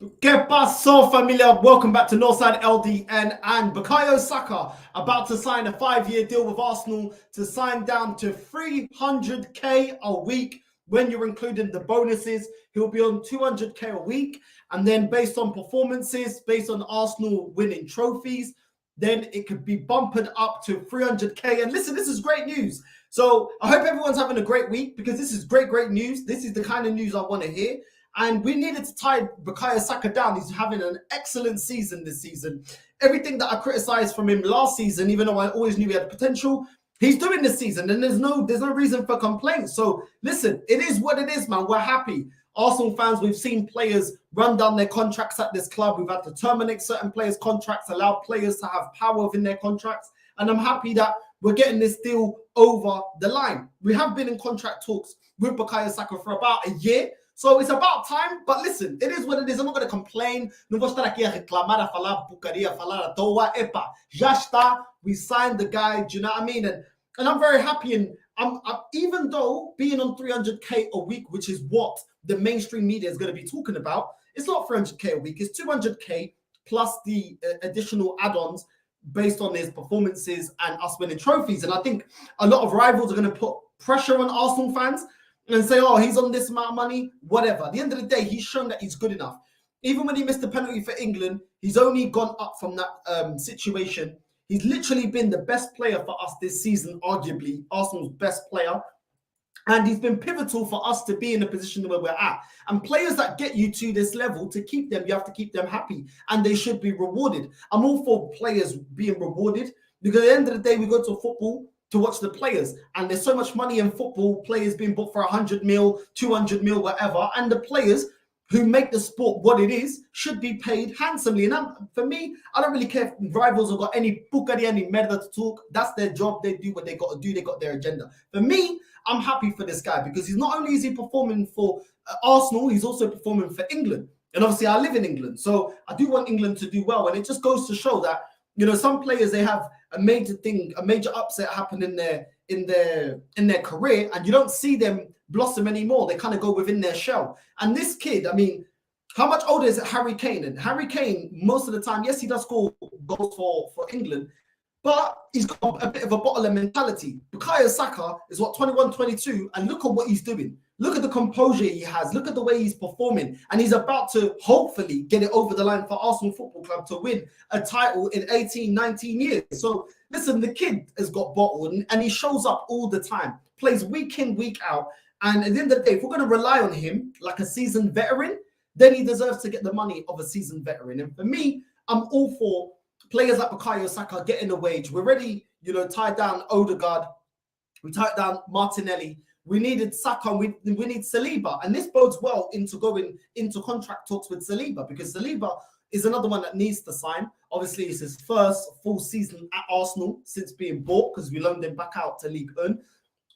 ¿Qué pasó, familia? Welcome back to Northside LDN. And Bukayo Saka about to sign a 5-year deal with Arsenal to sign down to 300k a week. When you're including the bonuses, he'll be on 200k a week. And then based on performances, based on Arsenal winning trophies, then it could be bumped up to 300k. And listen, this is great news. So I hope everyone's having a great week because this is great news. This is the kind of news I want to hear. And we needed to tie Bukayo Saka down. He's having an excellent season this season. Everything that I criticized from him last season, even though I always knew he had potential, he's doing this season, and there's no reason for complaints. So listen, it is what it is, man. We're happy. Arsenal fans, we've seen players run down their contracts at this club. We've had to terminate certain players' contracts, allow players to have power within their contracts. And I'm happy that we're getting this deal over the line. We have been in contract talks with Bukayo Saka for about a year. So it's about time, but listen, it is what it is. I'm not going to complain. Não vou estar aqui a reclamar, a falar porcaria, a falar à toa. Epa, já está. We signed the guy. Do you know what I mean? And I'm very happy. And I'm even though being on 300k a week, which is what the mainstream media is going to be talking about, it's not 300k a week. It's 200k plus the additional add-ons based on his performances and us winning trophies. And I think a lot of rivals are going to put pressure on Arsenal fans and say, oh, he's on this amount of money, whatever. At the end of the day, he's shown that he's good enough. Even when he missed the penalty for England, he's only gone up from that situation. He's literally been the best player for us this season, arguably Arsenal's best player. And he's been pivotal for us to be in the position where we're at. And players that get you to this level, to keep them, you have to keep them happy. And they should be rewarded. I'm all for players being rewarded because at the end of the day, we go to football to watch the players, and there's so much money in football, players being bought for 100 mil, 200 mil, whatever, and the players who make the sport what it is should be paid handsomely. And for me, I don't really care if rivals have got any pucari, any merda to talk. That's their job. They do what they got to do. They got their agenda. For me, I'm happy for this guy because he's not only is he performing for Arsenal, he's also performing for England. And obviously, I live in England, so I do want England to do well. And it just goes to show that, you know, some players, they have a major upset happen in their career, and you don't see them blossom anymore. They kind of go within their shell. And this kid, I mean, how much older is Harry Kane? And Harry Kane, most of the time, yes, he does score goals for England, but he's got a bit of a bottler mentality. Bukayo Saka is what, 21, 22, and look at what he's doing. Look at the composure he has. Look at the way he's performing. And he's about to hopefully get it over the line for Arsenal Football Club to win a title in 18, 19 years. So listen, the kid has got bottled and he shows up all the time, plays week in, week out. And at the end of the day, if we're going to rely on him like a seasoned veteran, then he deserves to get the money of a seasoned veteran. And for me, I'm all for players like Bukayo Saka getting a wage. We're already, you know, tied down Odegaard. We tied down Martinelli. We needed Saka, we need Saliba. And this bodes well into going into contract talks with Saliba because Saliba is another one that needs to sign. Obviously, it's his first full season at Arsenal since being bought because we loaned him back out to Ligue 1.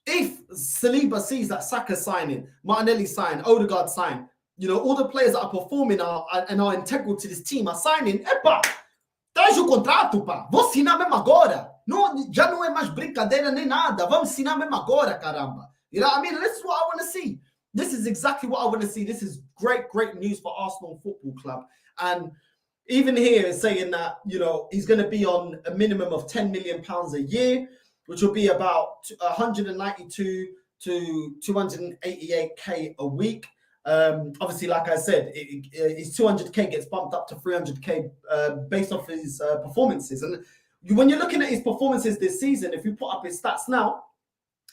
If Saliba sees that Saka signing, Martinelli sign, Odegaard sign, you know, all the players that are performing and are integral to this team are signing, epa, traz o contrato, pá. Vou assinar mesmo agora. Não, já não é mais brincadeira nem nada. Vamos assinar mesmo agora, caramba. You know what I mean? This is what I want to see. This is exactly what I want to see. This is great news for Arsenal Football Club. And even here is saying that, you know, he's going to be on a minimum of £10 million a year, which will be about 192 to 288k a week. Obviously, like I said, his 200k gets bumped up to 300k based off his performances. And when you're looking at his performances this season, if you put up his stats now,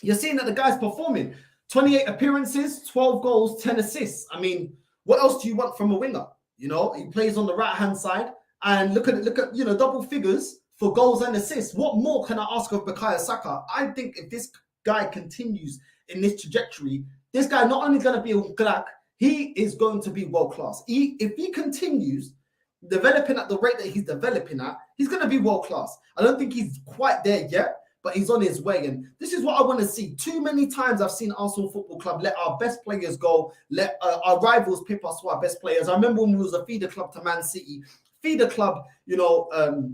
you're seeing that the guy's performing. 28 appearances, 12 goals, 10 assists. I mean, what else do you want from a winger? You know, he plays on the right-hand side, and look at you know, double figures for goals and assists. What more can I ask of Bukayo Saka? I think if this guy continues in this trajectory, this guy not only going to be a crack, he is going to be world-class. If he continues developing at the rate that he's developing at, he's going to be world-class. I don't think he's quite there yet, but he's on his way. And this is what I want to see. Too many times I've seen Arsenal Football Club let our best players go, let our rivals pip us to our best players. I remember when we was a feeder club to Man City, feeder club, you know,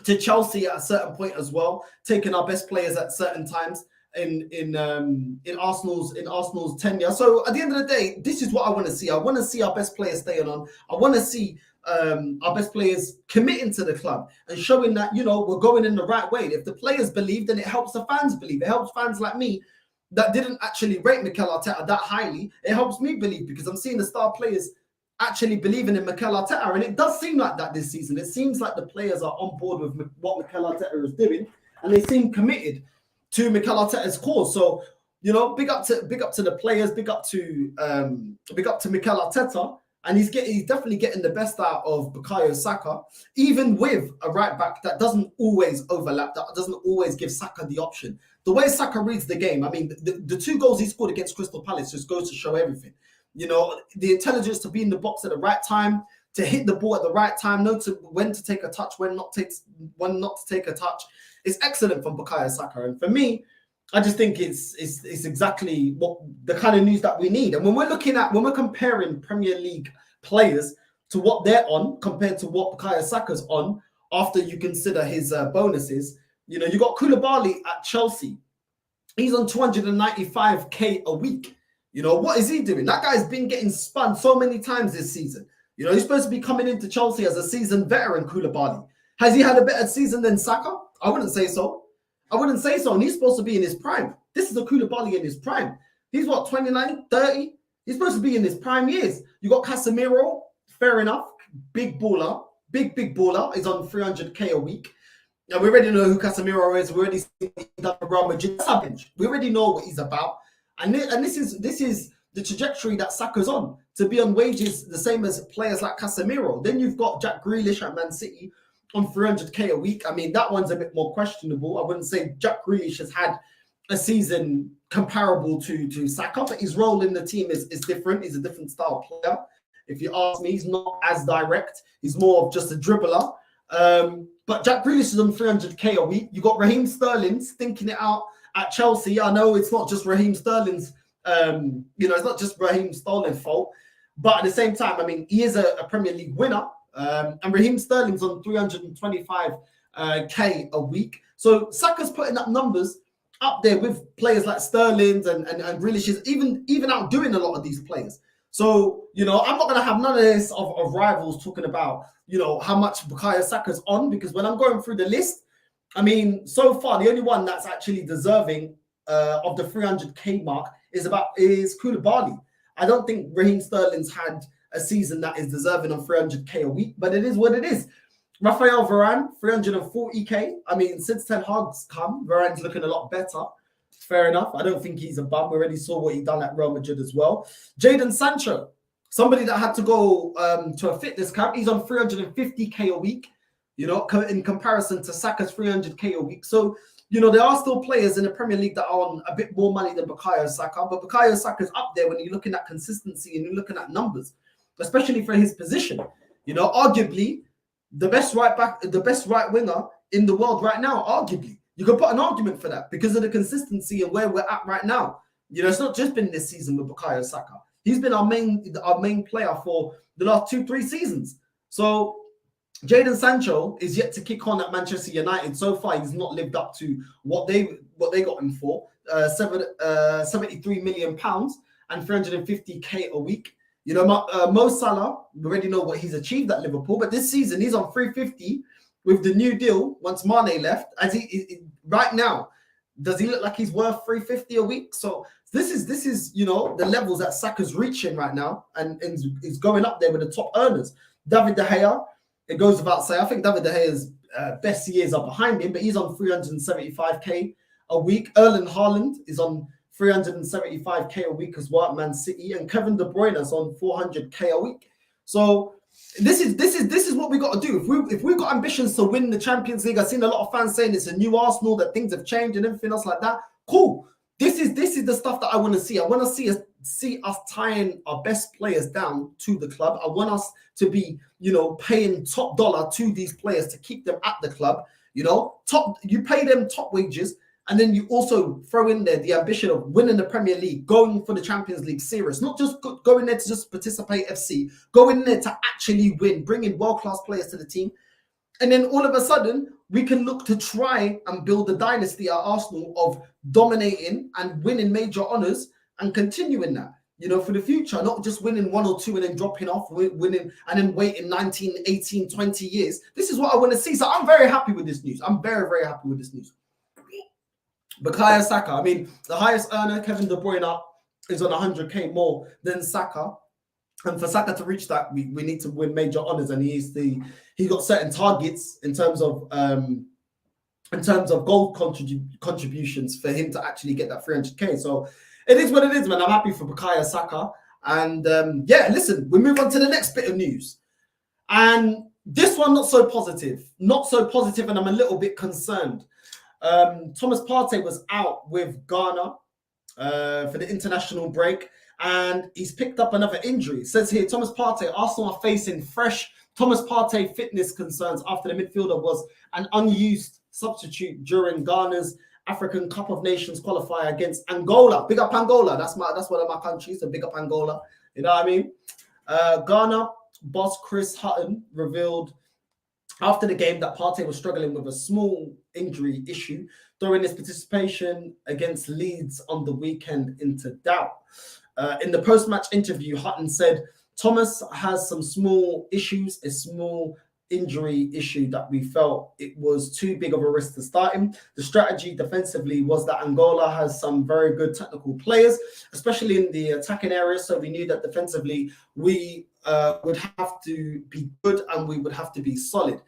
to Chelsea at a certain point as well, taking our best players at certain times. in Arsenal's tenure. So at the end of the day, this is what I want to see. I want to see our best players staying on. I want to see our best players committing to the club and showing that, you know, we're going in the right way. If the players believe, then it helps the fans believe. It helps fans like me that didn't actually rate Mikel Arteta that highly. It helps me believe because I'm seeing the star players actually believing in Mikel Arteta, and it does seem like that this season. It seems like the players are on board with what Mikel Arteta is doing, and they seem committed to Mikel Arteta's cause. So, you know, big up to the players, big up to Mikel Arteta, and he's definitely getting the best out of Bukayo Saka, even with a right back that doesn't always overlap, that doesn't always give Saka the option. The way Saka reads the game, I mean, the 2 goals he scored against Crystal Palace just goes to show everything. You know, the intelligence to be in the box at the right time, to hit the ball at the right time, know when to take a touch, when not to take a touch. It's excellent from Bukayo Saka, and for me, I just think it's exactly what the kind of news that we need. And when we're comparing Premier League players to what they're on compared to what Bukayo Saka's on, after you consider his bonuses, you know, you got Koulibaly at Chelsea. He's on 295k a week. You know, what is he doing? That guy's been getting spun so many times this season. You know, he's supposed to be coming into Chelsea as a seasoned veteran, Koulibaly. Has he had a better season than Saka? I wouldn't say so. And he's supposed to be in his prime. This is a Koulibaly in his prime. He's what, 29, 30? He's supposed to be in his prime years. You got Casemiro, fair enough. Big baller. Big baller. He's on 300k a week. Now, we already know who Casemiro is. We already see what he's done for Real Madrid. We already know what he's about. And this is the trajectory that Saka's on, to be on wages the same as players like Casemiro. Then you've got Jack Grealish at Man City on 300k a week. I mean, that one's a bit more questionable. I wouldn't say Jack Grealish has had a season comparable to Saka, but his role in the team is different. He's a different style player. If you ask me, he's not as direct. He's more of just a dribbler. But Jack Grealish is on 300k a week. You got Raheem Sterling stinking it out at Chelsea. I know it's not just Raheem Sterling's, it's not just Raheem Sterling's fault, but at the same time, I mean, he is a Premier League winner, and Raheem Sterling's on 325k a week. So Saka's putting up numbers up there with players like Sterling and Grealish is even outdoing a lot of these players. So, you know, I'm not going to have none of this of rivals talking about, you know, how much Bukayo Saka's on, because when I'm going through the list, I mean, so far, the only one that's actually deserving of the 300k mark is Koulibaly. I don't think Raheem Sterling's had a season that is deserving of 300k a week, but it is what it is. Raphael Varane, 340k. I mean, since Ten Hag's come, Varane's looking a lot better. Fair enough. I don't think he's a bum. We already saw what he done at Real Madrid as well. Jadon Sancho, somebody that had to go to a fitness camp. He's on 350k a week, you know, in comparison to Saka's 300k a week. So, you know, there are still players in the Premier League that are on a bit more money than Bukayo Saka, but Bukayo Saka's up there when you're looking at consistency and you're looking at numbers, especially for his position. You know, arguably the best right back, the best right winger in the world right now, arguably. You could put an argument for that because of the consistency and where we're at right now. You know, it's not just been this season with Bukayo Saka. He's been our main player for the last 2-3 seasons. So Jadon Sancho is yet to kick on at Manchester United. So far, he's not lived up to what they got him for. 73 million pounds and 350k a week. You know, Mo Salah, we already know what he's achieved at Liverpool, but this season he's on 350 with the new deal once Mane left. As he right now, does he look like he's worth 350 a week? So this is you know, the levels that Saka's reaching right now, and is going up there with the top earners. David De Gea, it goes without saying. I think David De Gea's best years are behind him, but he's on 375k a week. Erling Haaland is on 375k a week as well at Man City, and Kevin De Bruyne is on 400k a week. So this is what we got to do. If we've got ambitions to win the Champions League, I've seen a lot of fans saying it's a new Arsenal, that things have changed and everything else like that. Cool. This is the stuff that I want to see. I want to see us tying our best players down to the club. I want us to be, you know, paying top dollar to these players to keep them at the club. You know, you pay them top wages, and then you also throw in there the ambition of winning the Premier League, going for the Champions League serious, not just going there to just participate FC, going there to actually win, bringing world-class players to the team. And then all of a sudden, we can look to try and build a dynasty at Arsenal of dominating and winning major honours and continuing that, you know, for the future, not just winning 1 or 2 and then dropping off, winning and then waiting 19, 18, 20 years. This is what I want to see. So I'm very happy with this news. I'm very, very happy with this news. Bukayo Saka, I mean, the highest earner, Kevin De Bruyne, is on 100k more than Saka. And for Saka to reach that, we need to win major honours, and he's got certain targets in terms of goal contributions for him to actually get that 300k. So it is what it is, man. I'm happy for Bukayo Saka. And yeah, listen, we move on to the next bit of news. And this one, not so positive, and I'm a little bit concerned. Thomas Partey was out with Ghana for the international break, and he's picked up another injury. It says here, Thomas Partey, Arsenal are facing fresh Thomas Partey fitness concerns after the midfielder was an unused substitute during Ghana's African Cup of Nations qualifier against Angola. Big up Angola. That's one of my countries. So big up Angola. You know what I mean? Ghana boss Chris Hutton revealed after the game that Partey was struggling with a small injury issue, throwing his participation against Leeds on the weekend into doubt. In the post-match interview, Hutton said, Thomas has some small issues, a small injury issue that we felt it was too big of a risk to start him. The strategy defensively was that Angola has some very good technical players, especially in the attacking area. So we knew that defensively we would have to be good and we would have to be solid.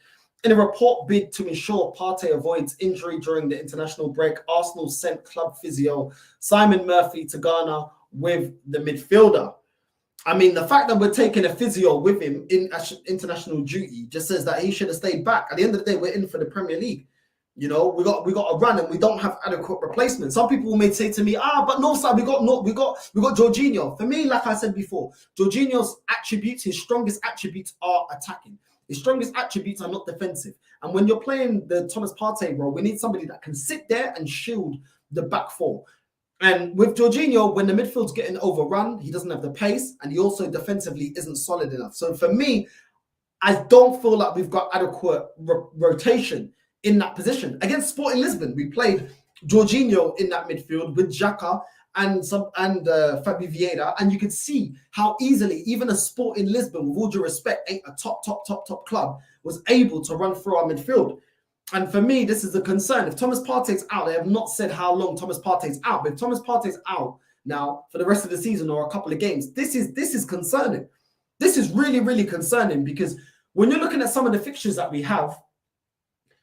In a report bid to ensure Partey avoids injury during the international break, Arsenal sent club physio Simon Murphy to Ghana with the midfielder. I mean, the fact that we're taking a physio with him in international duty just says that he should have stayed back. At the end of the day, we're in for the Premier League. You know, we got a run and we don't have adequate replacements. Some people may say to me, but Northside, we got Jorginho. For me, like I said before, Jorginho's attributes, his strongest attributes are attacking. His strongest attributes are not defensive. And when you're playing the Thomas Partey role, we need somebody that can sit there and shield the back four. And with Jorginho, when the midfield's getting overrun, he doesn't have the pace, and he also defensively isn't solid enough. So for me, I don't feel like we've got adequate rotation in that position. Against Sporting Lisbon, we played Jorginho in that midfield with Xhaka and Fabi Vieira, and you could see how easily even a Sporting Lisbon, with all due respect, ain't a top club, was able to run through our midfield. And for me, this is a concern. If Thomas Partey's out, they have not said how long Thomas Partey's out, but if Thomas Partey's out now for the rest of the season or a couple of games, this is concerning. This is really, really concerning, because when you're looking at some of the fixtures that we have,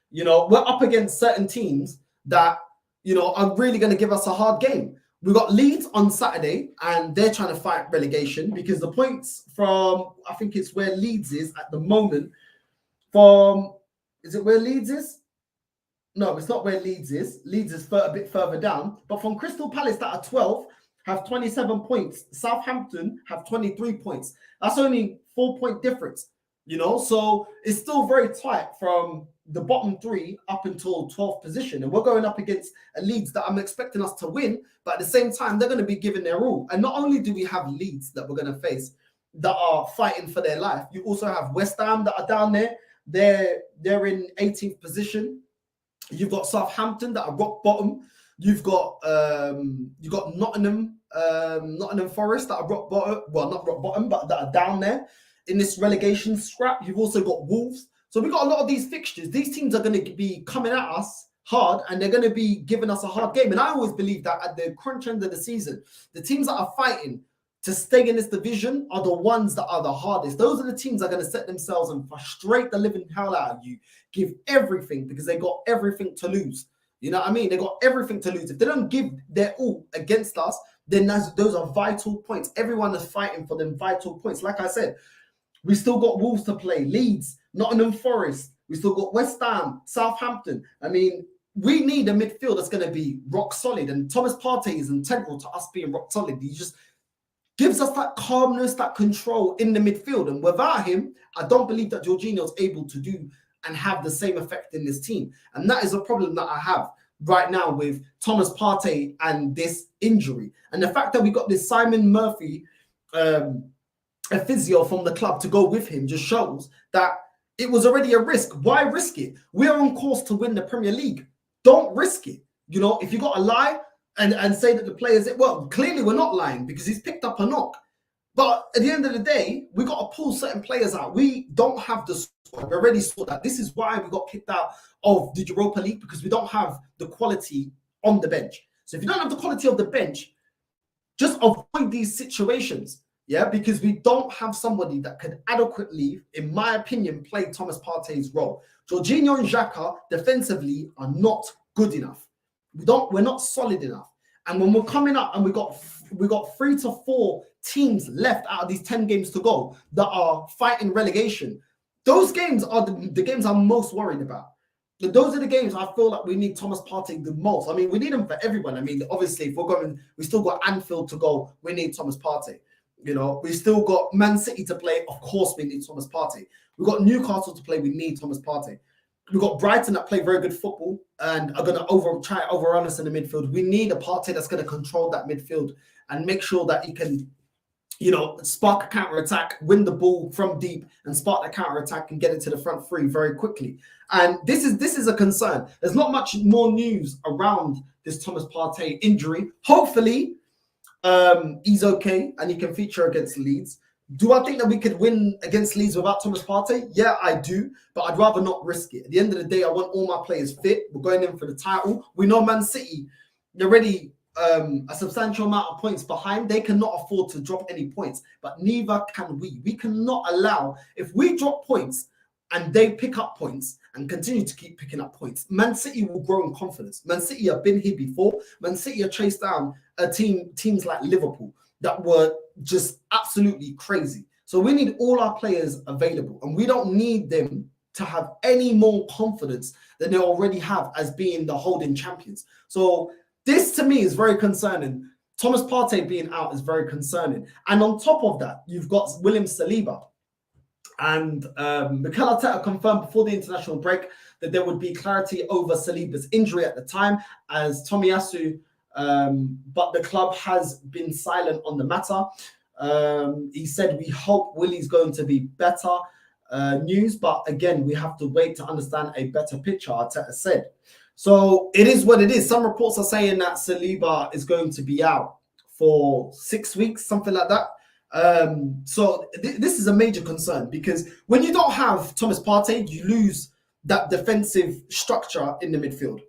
you know, we're up against certain teams that, you know, are really going to give us a hard game. We've got Leeds on Saturday, and they're trying to fight relegation because the points from, I think it's where Leeds is at the moment, is it where Leeds is? No, it's not where Leeds is. Leeds is a bit further down. But from Crystal Palace that are 12, have 27 points. Southampton have 23 points. That's only 4-point difference, you know? So it's still very tight from the bottom 3 up until 12th position. And we're going up against a Leeds that I'm expecting us to win, but at the same time, they're going to be giving their all. And not only do we have Leeds that we're going to face that are fighting for their life, you also have West Ham that are down there. They're in 18th position. You've got Southampton that are rock bottom. You've got Nottingham Forest that are rock bottom. Well, not rock bottom, but that are down there in this relegation scrap. You've also got Wolves. So we've got a lot of these fixtures. These teams are going to be coming at us hard, and they're going to be giving us a hard game. And I always believe that at the crunch end of the season, the teams that are fighting to stay in this division are the ones that are the hardest. Those are the teams that are going to set themselves and frustrate the living hell out of you, give everything because they got everything to lose. You know what I mean? They got everything to lose. If they don't give their all against us, then those are vital points. Everyone is fighting for them vital points. Like I said, we still got Wolves to play, Leeds, Nottingham Forest. We still got West Ham, Southampton. I mean, we need a midfield that's going to be rock solid. And Thomas Partey is integral to us being rock solid. He just gives us that calmness, that control in the midfield. And without him, I don't believe that Jorginho is able to do and have the same effect in this team. And that is a problem that I have right now with Thomas Partey and this injury. And the fact that we got this Simon Murphy, a physio from the club, to go with him just shows that It was already a risk. Why risk it? We're on course to win the Premier League. Don't risk it. You know, if you got to lie and say that the players, well, clearly we're not lying because he's picked up a knock. But at the end of the day, we got to pull certain players out. We don't have the squad. We already saw that. This is why we got kicked out of the Europa League, because we don't have the quality on the bench. So if you don't have the quality of the bench, just avoid these situations. Yeah, because we don't have somebody that can adequately, in my opinion, play Thomas Partey's role. Jorginho and Xhaka defensively are not good enough. We're not solid enough. And when we're coming up and we got 3 to 4 teams left out of these 10 games to go that are fighting relegation, those games are the games I'm most worried about. Those are the games I feel like we need Thomas Partey the most. I mean, we need him for everyone. I mean, obviously, if we're going, we still got Anfield to go. We need Thomas Partey. You know, we still got Man City to play. Of course, we need Thomas Partey. We've got Newcastle to play. We need Thomas Partey. We've got Brighton that play very good football and are going to try overrun us in the midfield. We need a Partey that's going to control that midfield and make sure that he can, you know, spark a counter-attack, win the ball from deep and spark the counter-attack and get it to the front three very quickly. And this is a concern. There's not much more news around this Thomas Partey injury. Hopefully, he's okay and he can feature against Leeds. Do I think that we could win against Leeds without Thomas Partey? Yeah, I do, but I'd rather not risk it. At the end of the day, I want all my players fit. We're going in for the title. We know Man City, they're already a substantial amount of points behind. They cannot afford to drop any points, but neither can we. We cannot allow, if we drop points and they pick up points and continue to keep picking up points, Man City will grow in confidence. Man City have been here before. Man City have chased down teams like Liverpool that were just absolutely crazy. So we need all our players available, and we don't need them to have any more confidence than they already have as being the holding champions. So this to me is very concerning. Thomas Partey being out is very concerning. And on top of that, you've got William Saliba. And Mikel Arteta confirmed before the international break that there would be clarity over Saliba's injury at the time as Tomiyasu, but the club has been silent on the matter. He said, we hope Willie's going to be better news, but again, we have to wait to understand a better picture, Arteta said. So it is what it is. Some reports are saying that Saliba is going to be out for 6 weeks, something like that. So this is a major concern, because when you don't have Thomas Partey, you lose that defensive structure in the midfield.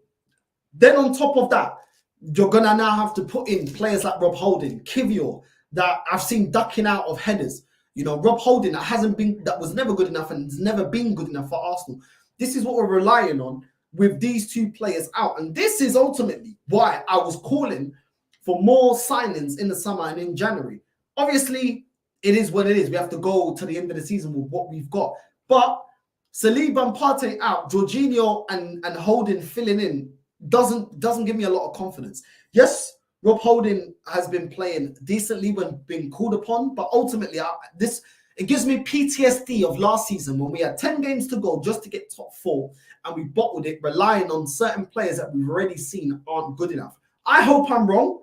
Then on top of that, you're going to now have to put in players like Rob Holding, Kivior, that I've seen ducking out of headers. You know, Rob Holding that was never good enough and has never been good enough for Arsenal. This is what we're relying on with these two players out. And this is ultimately why I was calling for more signings in the summer and in January. Obviously, it is what it is. We have to go to the end of the season with what we've got. But Saliba and Partey out, Jorginho and Holding filling in doesn't give me a lot of confidence. Yes, Rob Holding has been playing decently when being called upon, but ultimately it gives me PTSD of last season when we had 10 games to go just to get top 4 and we bottled it, relying on certain players that we've already seen aren't good enough. I hope I'm wrong,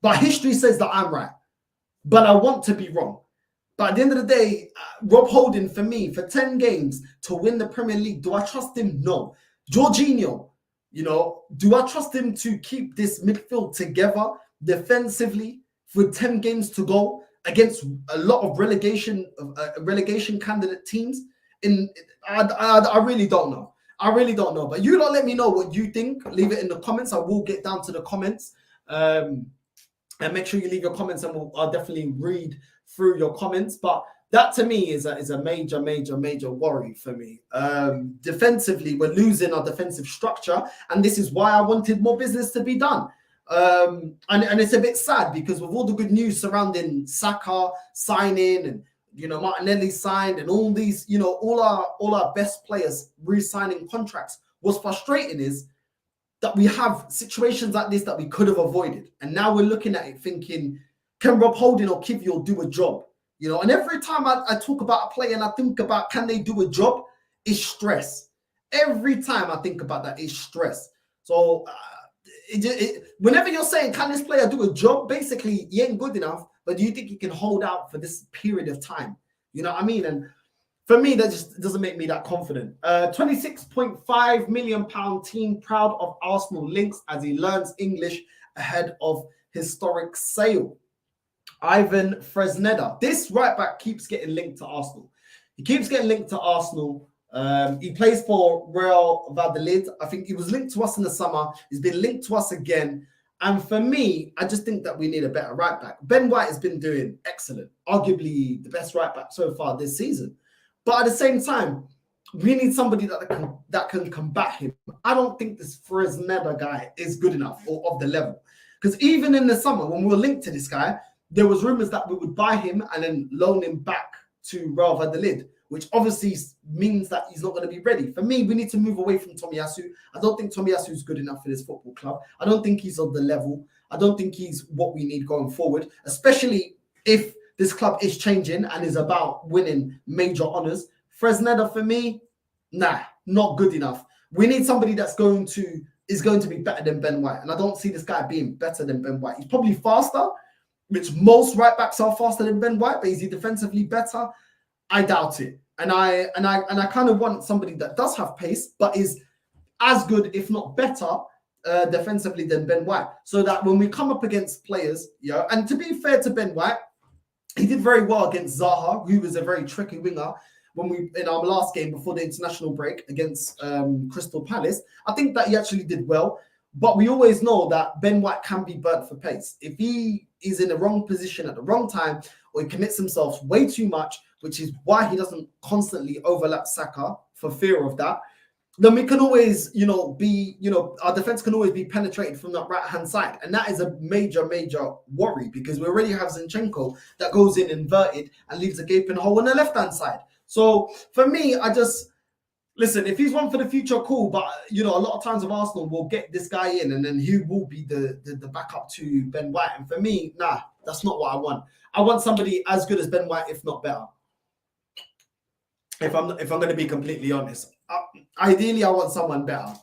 but history says that I'm right. But I want to be wrong. But at the end of the day, Rob Holding, for me, for 10 games to win the Premier League, do I trust him? No. Jorginho, you know, do I trust him to keep this midfield together defensively for 10 games to go against a lot of relegation candidate teams? I really don't know. I really don't know. But you lot let me know what you think. Leave it in the comments. I will get down to the comments. And make sure you leave your comments, and I'll definitely read through your comments. But that to me is a major worry for me. Defensively, we're losing our defensive structure, and this is why I wanted more business to be done. And it's a bit sad, because with all the good news surrounding Saka signing, and you know, Martinelli signed, and all these, you know, all our best players re-signing contracts, what's frustrating is that we have situations like this that we could have avoided. And now we're looking at it thinking, can Rob Holding or Kivior do a job? You know, and every time I talk about a player and I think about, can they do a job? It's stress. Every time I think about that, it's stress. So whenever you're saying, can this player do a job? Basically, he ain't good enough, but do you think he can hold out for this period of time? You know what I mean? And for me, that just doesn't make me that confident. £26.5 million team proud of Arsenal links as he learns English ahead of historic sale. Ivan Fresneda. This right back keeps getting linked to Arsenal. He keeps getting linked to Arsenal. He plays for Real Valladolid. I think he was linked to us in the summer. He's been linked to us again. And for me, I just think that we need a better right back. Ben White has been doing excellent, arguably the best right back so far this season. But at the same time, we need somebody that can combat him. I don't think this Fresneda guy is good enough or of the level. Because even in the summer, when we were linked to this guy, there was rumors that we would buy him and then loan him back to Real Valladolid, which obviously means that he's not going to be ready. For me, we need to move away from Tomiyasu. I don't think Tomiyasu is good enough for this football club. I don't think he's of the level. I don't think he's what we need going forward, especially if this club is changing and is about winning major honours. Fresneda, for me, nah, not good enough. We need somebody is going to be better than Ben White. And I don't see this guy being better than Ben White. He's probably faster, which most right backs are faster than Ben White, but is he defensively better? I doubt it. And I kind of want somebody that does have pace, but is as good, if not better, defensively than Ben White. So that when we come up against players, and to be fair to Ben White, he did very well against Zaha, who was a very tricky winger in our last game before the international break against Crystal Palace. I think that he actually did well. But we always know that Ben White can be burnt for pace. If he is in the wrong position at the wrong time, or he commits himself way too much, which is why he doesn't constantly overlap Saka for fear of that, then we can always, our defense can always be penetrated from that right-hand side. And that is a major, major worry because we already have Zinchenko that goes in inverted and leaves a gaping hole on the left-hand side. So for me, listen, if he's one for the future, cool. But, a lot of times with Arsenal, we'll get this guy in and then he will be the backup to Ben White. And for me, nah, that's not what I want. I want somebody as good as Ben White, if not better. If I'm going to be completely honest. Ideally, I want someone better.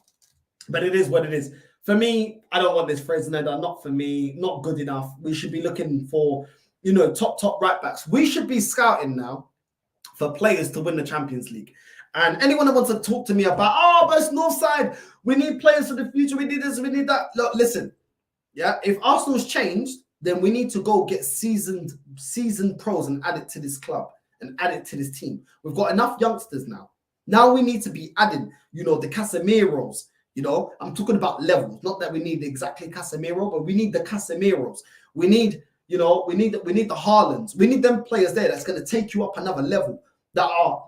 But it is what it is. For me, I don't want this Fresneda. Not for me. Not good enough. We should be looking for, top right backs. We should be scouting now for players to win the Champions League. And anyone that wants to talk to me about, but it's Northside, we need players for the future, we need this, we need that. Look, listen, if Arsenal's changed, then we need to go get seasoned pros and add it to this club and add it to this team. We've got enough youngsters now. Now we need to be adding, the Casemiros. I'm talking about levels, not that we need exactly Casemiro, but we need the Casemiros. We need, we need the Haalands. We need them players there that's going to take you up another level that are,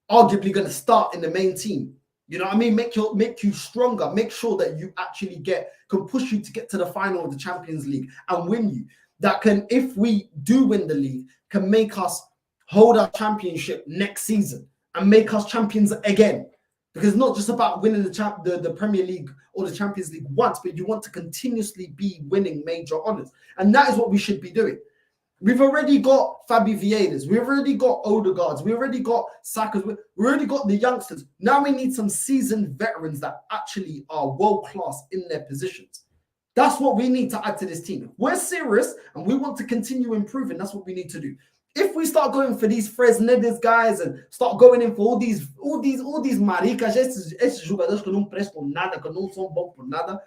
arguably going to start in the main team. You know what I mean? Make you stronger. Make sure that you actually can push you to get to the final of the Champions League and win you. That can, if we do win the league, can make us hold our championship next season and make us champions again. Because it's not just about winning the Premier League or the Champions League once, but you want to continuously be winning major honours. And that is what we should be doing. We've already got Fabi Vieiras. We've already got Odegaards. We've already got Saka's. We've already got the youngsters. Now we need some seasoned veterans that actually are world-class in their positions. That's what we need to add to this team. If we're serious and we want to continue improving, that's what we need to do. If we start going for these Fresnedas guys and start going in for all these maricas, esses jogadores que não prestam nada, que não são bons por nada,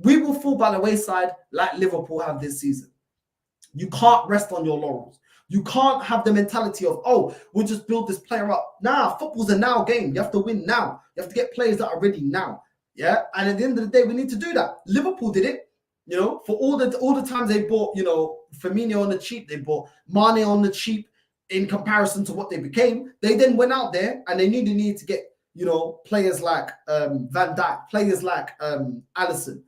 we will fall by the wayside like Liverpool have this season. You can't rest on your laurels. You can't have the mentality of, we'll just build this player up. Nah, football's a now game. You have to win now. You have to get players that are ready now. Yeah. And at the end of the day, we need to do that. Liverpool did it. For all the times they bought, Firmino on the cheap, they bought Mane on the cheap in comparison to what they became. They then went out there and they needed to get, players like Van Dijk, players like Alisson.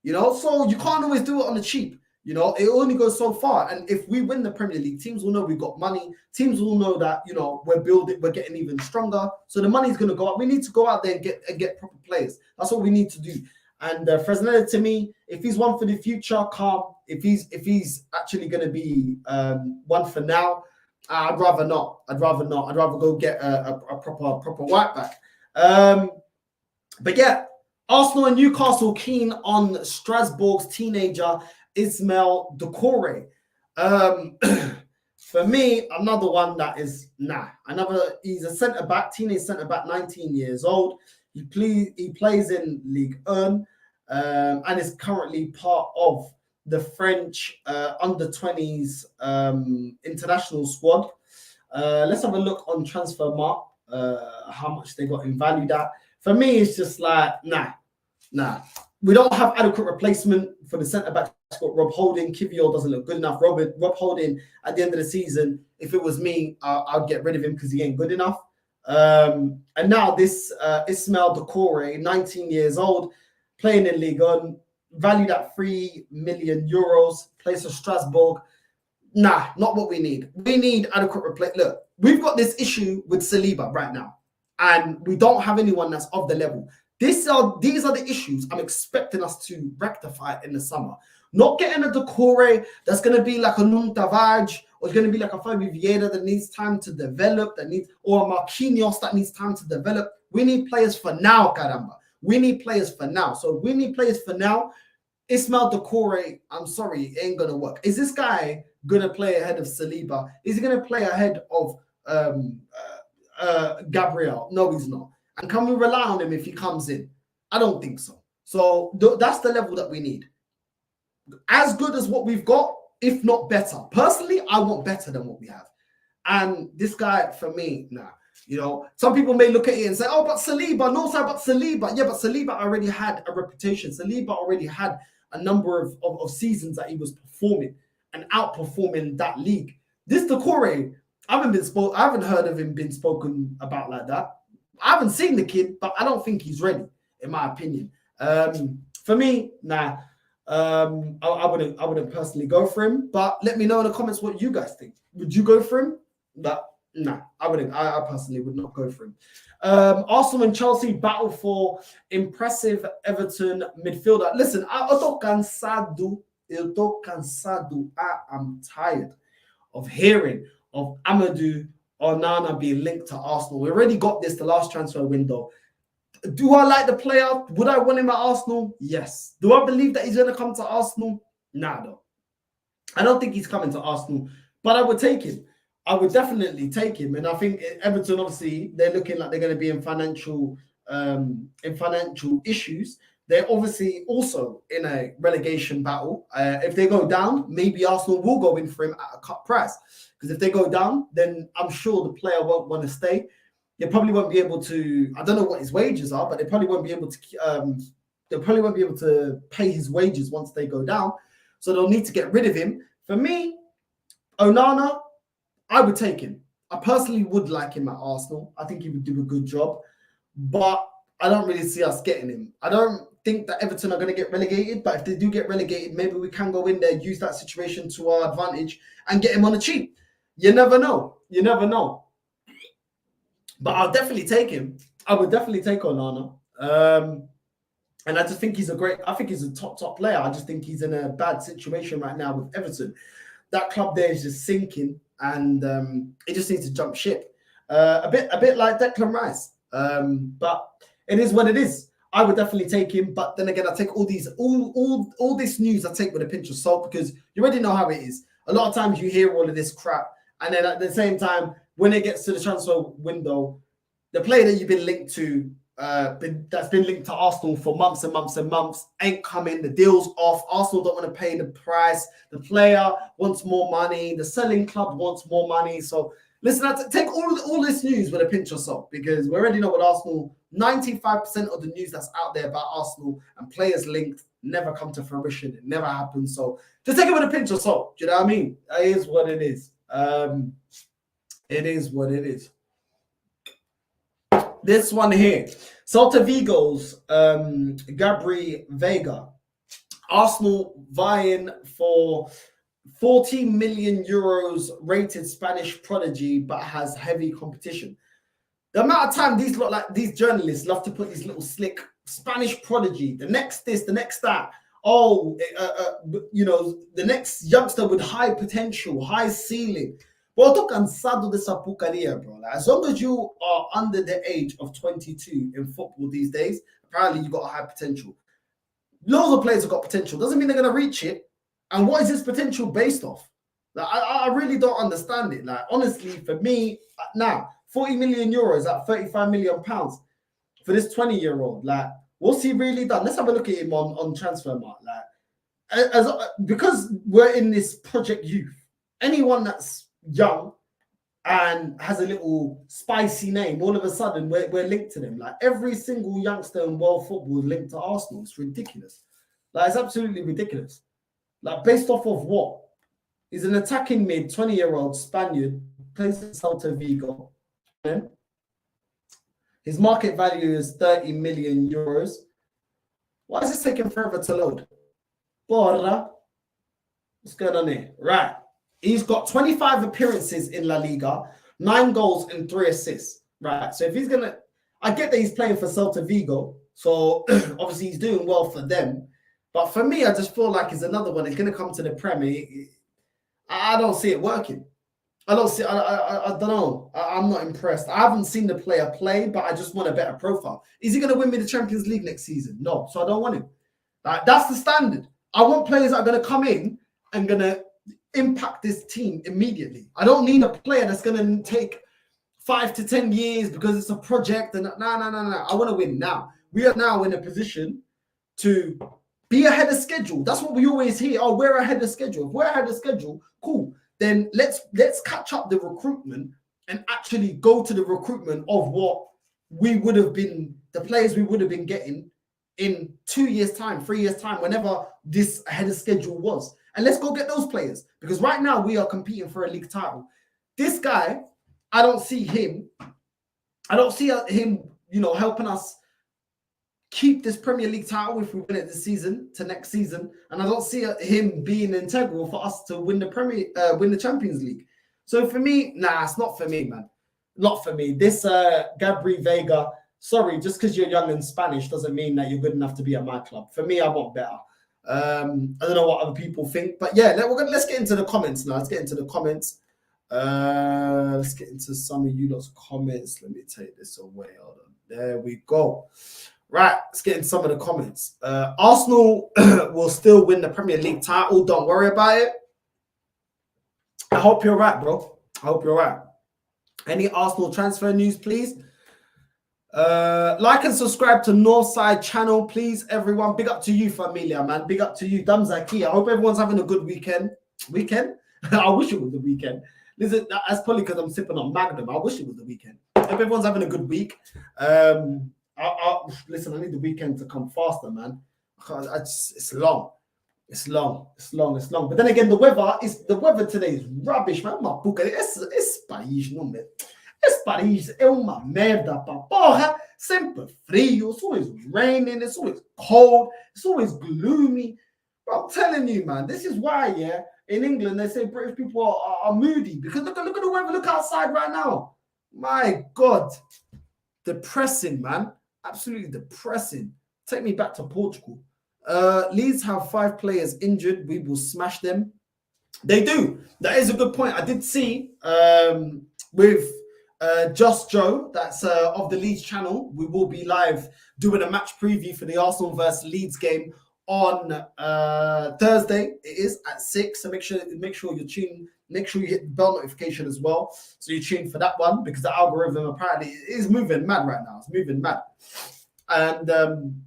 So you can't always do it on the cheap. It only goes so far. And if we win the Premier League, teams will know we've got money. Teams will know that, we're getting even stronger. So the money's going to go up. We need to go out there and get proper players. That's what we need to do. And Fresneda, to me, if he's one for the future, calm. If he's actually going to be one for now, I'd rather not. I'd rather go get a proper right back. But yeah, Arsenal and Newcastle keen on Strasbourg's teenager Ismail Decore. For me, another one that is he's a centre back, teenage centre back, 19 years old. He plays in Ligue 1 and is currently part of the French under-20s international squad. Let's have a look on Transfermarkt, how much they got him valued at. For me, it's just like, nah. We don't have adequate replacement for the centre-back. It's got Rob Holding. Kivior doesn't look good enough. Rob Holding, at the end of the season, if it was me, I'd get rid of him because he ain't good enough. And now this Ismail Decore, 19 years old, playing in Ligue 1, valued at 3 million euros, plays for Strasbourg. Nah, not what we need. We need adequate replacement. Look, we've got this issue with Saliba right now, and we don't have anyone that's of the level. These are the issues I'm expecting us to rectify in the summer. Not getting a Decore that's going to be like a Nuntavaj, or it's going to be like a Fabi Vieira that needs time to develop, or a Marquinhos that needs time to develop. We need players for now, caramba. We need players for now. So we need players for now. Ismail Decore, I'm sorry, it ain't going to work. Is this guy going to play ahead of Saliba? Is he going to play ahead of Gabriel? No, he's not. And can we rely on him if he comes in? I don't think so. So that's the level that we need. As good as what we've got, if not better. Personally, I want better than what we have. And this guy, for me, nah. You know, some people may look at it and say, oh, but Saliba, no, sir, but Saliba. Yeah, but Saliba already had a reputation. Saliba already had a number of seasons that he was performing and outperforming that league. This Decore, I haven't heard of him being spoken about like that. I haven't seen the kid, but I don't think he's ready, in my opinion. For me, nah. I wouldn't personally go for him, but let me know in the comments what you guys think. Would you go for him? Nah, I wouldn't. I personally would not go for him. Arsenal and Chelsea battle for impressive Everton midfielder. Listen, eu tô cansado. I am tired of hearing of Amadou Onana being linked to Arsenal. We already got this the last transfer window. Do I like the player? Would I want him at Arsenal? Yes. Do I believe that he's going to come to Arsenal? Nah, though. I don't think he's coming to Arsenal, but I would take him. I would definitely take him. And I think Everton, obviously, they're looking like they're going to be in financial issues. They're obviously also in a relegation battle. If they go down, maybe Arsenal will go in for him at a cut price. Because if they go down, then I'm sure the player won't want to stay. They probably won't be able to. I don't know what his wages are, but they probably won't be able to. They probably won't be able to pay his wages once they go down. So they'll need to get rid of him. For me, Onana, I would take him. I personally would like him at Arsenal. I think he would do a good job, but I don't really see us getting him. I don't think that Everton are going to get relegated, but if they do get relegated, maybe we can go in there, use that situation to our advantage, and get him on the cheap. You never know. You never know. But I'll definitely take him. I would definitely take Onana. And I just think he's I think he's a top player. I just think he's in a bad situation right now with Everton. That club there is just sinking, and it just needs to jump ship. A bit like Declan Rice. But it is what it is. I would definitely take him. But then again, I take all this news I take with a pinch of salt, because you already know how it is. A lot of times you hear all of this crap, and then at the same time, when it gets to the transfer window, the player that you've been linked to, that's been linked to Arsenal for months and months and months, ain't coming. The deal's off. Arsenal don't want to pay the price. The player wants more money. The selling club wants more money. So listen, I take all this news with a pinch of salt, because we already know what Arsenal. 95% of the news that's out there about Arsenal and players linked never come to fruition. It never happens. So just take it with a pinch of salt. Do you know what I mean? It is what it is. It is what it is. This one here, Celta Vigo's Gabri Vega. Arsenal vying for 40 million euros rated Spanish prodigy, but has heavy competition. The amount of time these journalists love to put these little slick Spanish prodigy, the next this, the next that. Oh, the next youngster with high potential, high ceiling. But I'm cansado de esa porcaria, bro. Like, as long as you are under the age of 22 in football these days, apparently you've got a high potential. Loads of players have got potential. Doesn't mean they're going to reach it. And what is this potential based off? Like, I really don't understand it. Like, honestly, for me, now, 40 million euros at 35 million pounds for this 20-year-old. Like, what's he really done? Let's have a look at him on Transfermarkt. Like, because we're in this project youth, anyone that's young and has a little spicy name, all of a sudden we're linked to them. Like, every single youngster in world football is linked to Arsenal. It's ridiculous. Like, it's absolutely ridiculous. Like, based off of what? He's an attacking mid, 20-year-old Spaniard, plays for Celta Vigo. His market value is 30 million euros. Why is this taking forever to load? Porra. What's going on here? Right. He's got 25 appearances in La Liga, 9 goals and 3 assists. Right. So if he's going to... I get that he's playing for Celta Vigo. So obviously he's doing well for them. But for me, I just feel like it's another one. It's going to come to the Premier. I don't see it working. I don't see. I don't know. I'm not impressed. I haven't seen the player play, but I just want a better profile. Is he going to win me the Champions League next season? No. So I don't want him. Like, that's the standard. I want players that are going to come in and going to impact this team immediately. I don't need a player that's going to take 5 to 10 years because it's a project. And no. I want to win now. We are now in a position to be ahead of schedule. That's what we always hear. Oh, we're ahead of schedule. If we're ahead of schedule, cool. Then let's catch up the recruitment and actually go to the recruitment of what we would have been, the players we would have been getting in 2 years' time, 3 years' time, whenever this ahead of schedule was. And let's go get those players. Because right now we are competing for a league title. This guy, I don't see him, helping us keep this Premier League title if we win it this season to next season, and I don't see him being integral for us to win the Champions League. So for me, nah, it's not for me, man. Not for me. This Gabri Vega, sorry, just because you're young and Spanish doesn't mean that you're good enough to be at my club. For me, I want better. I don't know what other people think, but yeah, let's get into the comments now. Let's get into the comments. Let's get into some of you lot's comments. Let me take this away. Hold on. There we go. Right, let's get into some of the comments. Arsenal will still win the Premier League title. Don't worry about it. I hope you're right, bro. I hope you're right. Any Arsenal transfer news, please? Like and subscribe to Northside channel, please, everyone. Big up to you, familia, man. Big up to you, Damzaki. I hope everyone's having a good weekend. I wish it was the weekend. Listen, that's probably because I'm sipping on Magnum. I wish it was the weekend. I hope everyone's having a good week. Listen, I need the weekend to come faster, man. It's long. But then again, the weather today is rubbish, man. Esse país, não é? Esse país é uma merda, pá. Porra, sempre frio. It's always raining. It's always cold. It's always gloomy. But I'm telling you, man, this is why, yeah, in England, they say British people are moody. Because look at the weather. Look outside right now. My God. Depressing, man. Absolutely depressing. Take me back to Portugal. Leeds have 5 players injured. We will smash them. They do. That is a good point. I did see with Just Joe, that's of the Leeds channel. We will be live doing a match preview for the Arsenal versus Leeds game on Thursday. It is at 6. So make sure you tune. Make sure you hit the bell notification as well, so you tune for that one, because the algorithm apparently is moving mad right now. It's moving mad. And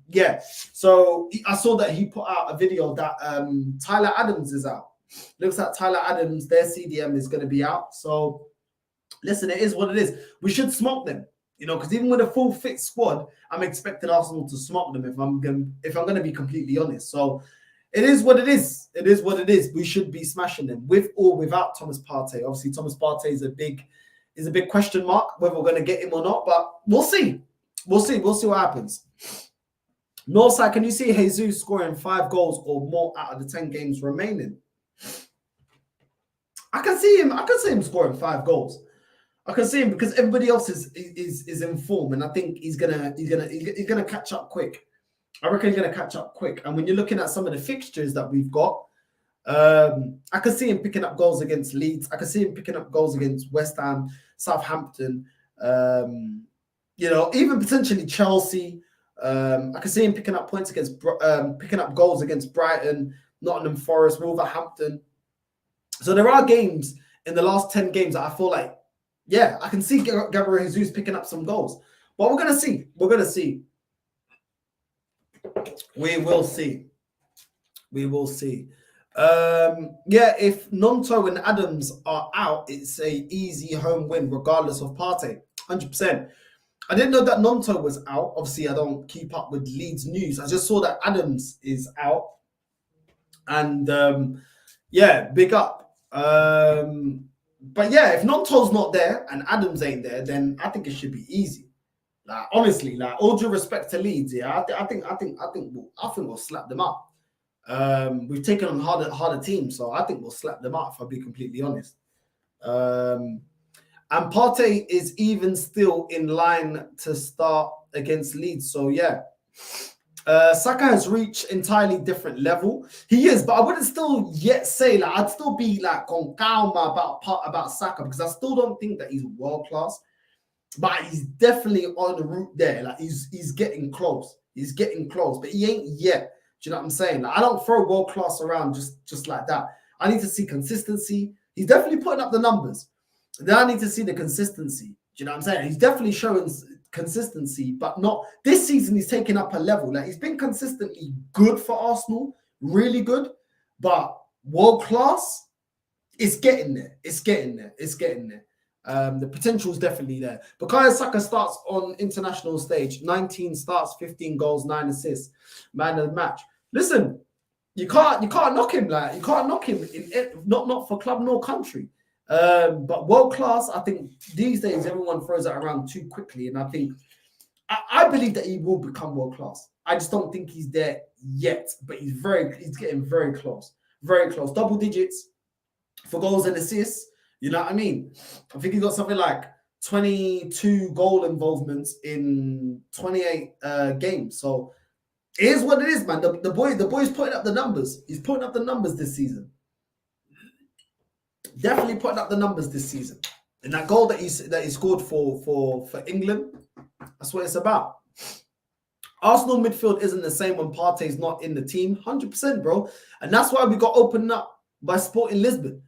yeah, so I saw that he put out a video that Tyler Adams is out. Looks like Tyler Adams, their CDM is going to be out. So listen, it is what it is. We should smoke them, because even with a full fit squad, I'm expecting Arsenal to smoke them if I'm going to be completely honest. So it is what it is. It is what it is. We should be smashing them with or without Thomas Partey. Obviously, Thomas Partey is a big question mark whether we're going to get him or not, but we'll see. We'll see what happens. Northside, can you see Jesus scoring 5 goals or more out of the 10 games remaining? I can see him scoring 5 goals. I can see him because everybody else is in form, and I think he's gonna catch up quick. I reckon he's gonna catch up quick. And when you're looking at some of the fixtures that we've got, I can see him picking up goals against Leeds. I can see him picking up goals against West Ham, Southampton. Even potentially Chelsea. I can see him picking up goals against Brighton, Nottingham Forest, Wolverhampton. So there are games in the last 10 games that I feel like, yeah, I can see Gabriel Jesus picking up some goals. But we're going to see. We're going to see. We will see. We will see. Yeah, if Nonto and Adams are out, it's a easy home win, regardless of Partey. 100%. I didn't know that Nonto was out. Obviously, I don't keep up with Leeds news. I just saw that Adams is out. And yeah, big up. But yeah, if Nonto's not there and Adams ain't there, then I think it should be easy. Like honestly, like all due respect to Leeds, yeah, I think we'll slap them up. We've taken on harder teams, so I think we'll slap them up, if I'll be completely honest. And Partey is even still in line to start against Leeds. So yeah, Saka has reached entirely different level. He is, but I wouldn't still yet say, like, I'd still be like con calma about Saka, because I still don't think that he's world class. But he's definitely on the route there. Like he's getting close. He's getting close, but he ain't yet. Do you know what I'm saying? Like, I don't throw world class around just like that. I need to see consistency. He's definitely putting up the numbers. Then I need to see the consistency. Do you know what I'm saying? He's definitely showing consistency, but not this season. He's taking up a level. Like he's been consistently good for Arsenal, really good, but world class, it's getting there. It's getting there. It's getting there. The potential is definitely there. Bukayo Saka starts on international stage. 19 starts, 15 goals, 9 assists. Man of the match. Listen, you can't knock him. Like you can't knock him not for club nor country. But world class, I think these days everyone throws that around too quickly, and I think I believe that he will become world class. I just don't think he's there yet, but he's getting very close, very close. Double digits for goals and assists. You know what I mean? I think he got something like 22 goal involvements in 28 games. So it is what it is, man. The boy's putting up the numbers. He's putting up the numbers this season. Definitely putting up the numbers this season. And that goal that he scored for England, that's what it's about. Arsenal midfield isn't the same when Partey's not in the team. 100%, bro. And that's why we got opened up by Sporting Lisbon.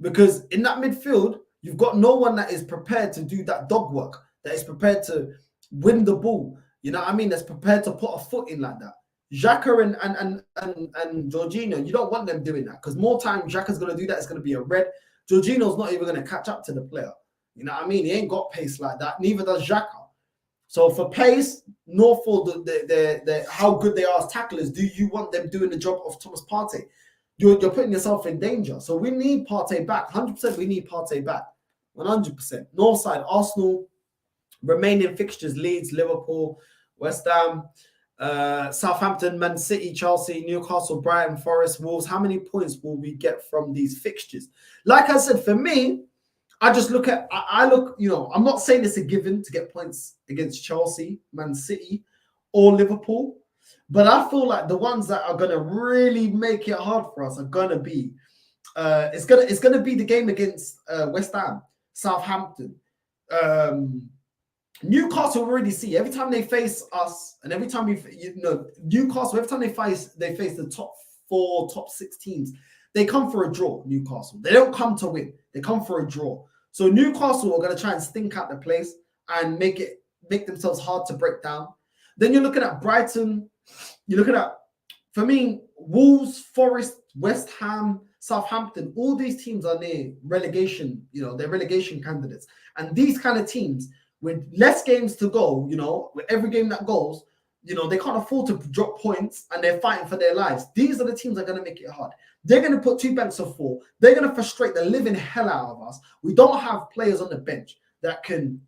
Because in that midfield, you've got no one that is prepared to do that dog work, that is prepared to win the ball. You know what I mean? That's prepared to put a foot in like that. Xhaka and Jorginho, you don't want them doing that, because more time Xhaka's going to do that, it's going to be a red. Jorginho's not even going to catch up to the player. You know what I mean? He ain't got pace like that. Neither does Xhaka. So for pace, nor for the how good they are as tacklers, do you want them doing the job of Thomas Partey? You're putting yourself in danger. So we need Partey back. 100% we need Partey back. 100%. North side, Arsenal, remaining fixtures, Leeds, Liverpool, West Ham, Southampton, Man City, Chelsea, Newcastle, Brighton, Forest, Wolves. How many points will we get from these fixtures? Like I said, for me, I just look at, I look, you know, I'm not saying it's a given to get points against Chelsea, Man City, or Liverpool. But I feel like the ones that are gonna really make it hard for us are gonna be, it's gonna be the game against West Ham, Southampton, Newcastle. Already see every time they face us, and every time Newcastle, every time they face the top 4, top 6 teams, they come for a draw. Newcastle, they don't come to win; they come for a draw. So Newcastle are gonna try and stink out the place and make themselves hard to break down. Then you're looking at Brighton. You're looking at, for me, Wolves, Forest, West Ham, Southampton. All these teams are near relegation. You know, they're relegation candidates. And these kind of teams, with less games to go, you know, with every game that goes, you know, they can't afford to drop points, and they're fighting for their lives. These are the teams that are going to make it hard. They're going to put 2 banks of 4. They're going to frustrate the living hell out of us. We don't have players on the bench that can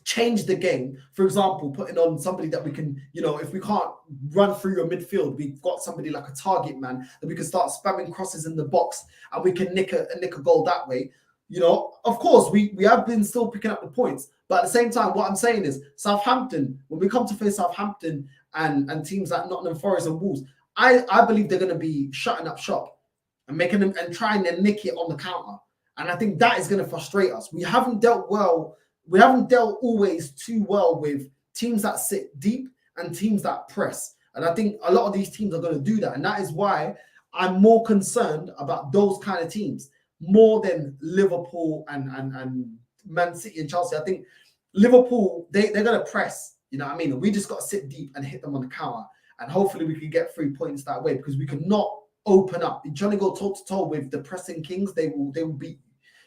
change the game. For example, putting on somebody that we can, you know, if we can't run through your midfield, we've got somebody like a target man that we can start spamming crosses in the box, and we can nick a goal that way. You know, of course, we have been still picking up the points, but at the same time, what I'm saying is Southampton, when we come to face Southampton and teams like Nottingham Forest and Wolves, I believe they're going to be shutting up shop and making them and trying to nick it on the counter. And I think that is going to frustrate us. We haven't dealt always too well with teams that sit deep and teams that press. And I think a lot of these teams are going to do that. And that is why I'm more concerned about those kind of teams more than Liverpool and Man City and Chelsea. I think Liverpool, they're going to press, you know what I mean? We just got to sit deep and hit them on the counter. And hopefully we can get 3 points that way, because we cannot open up. You're trying to go toe-to-toe with the pressing kings, they will beat you.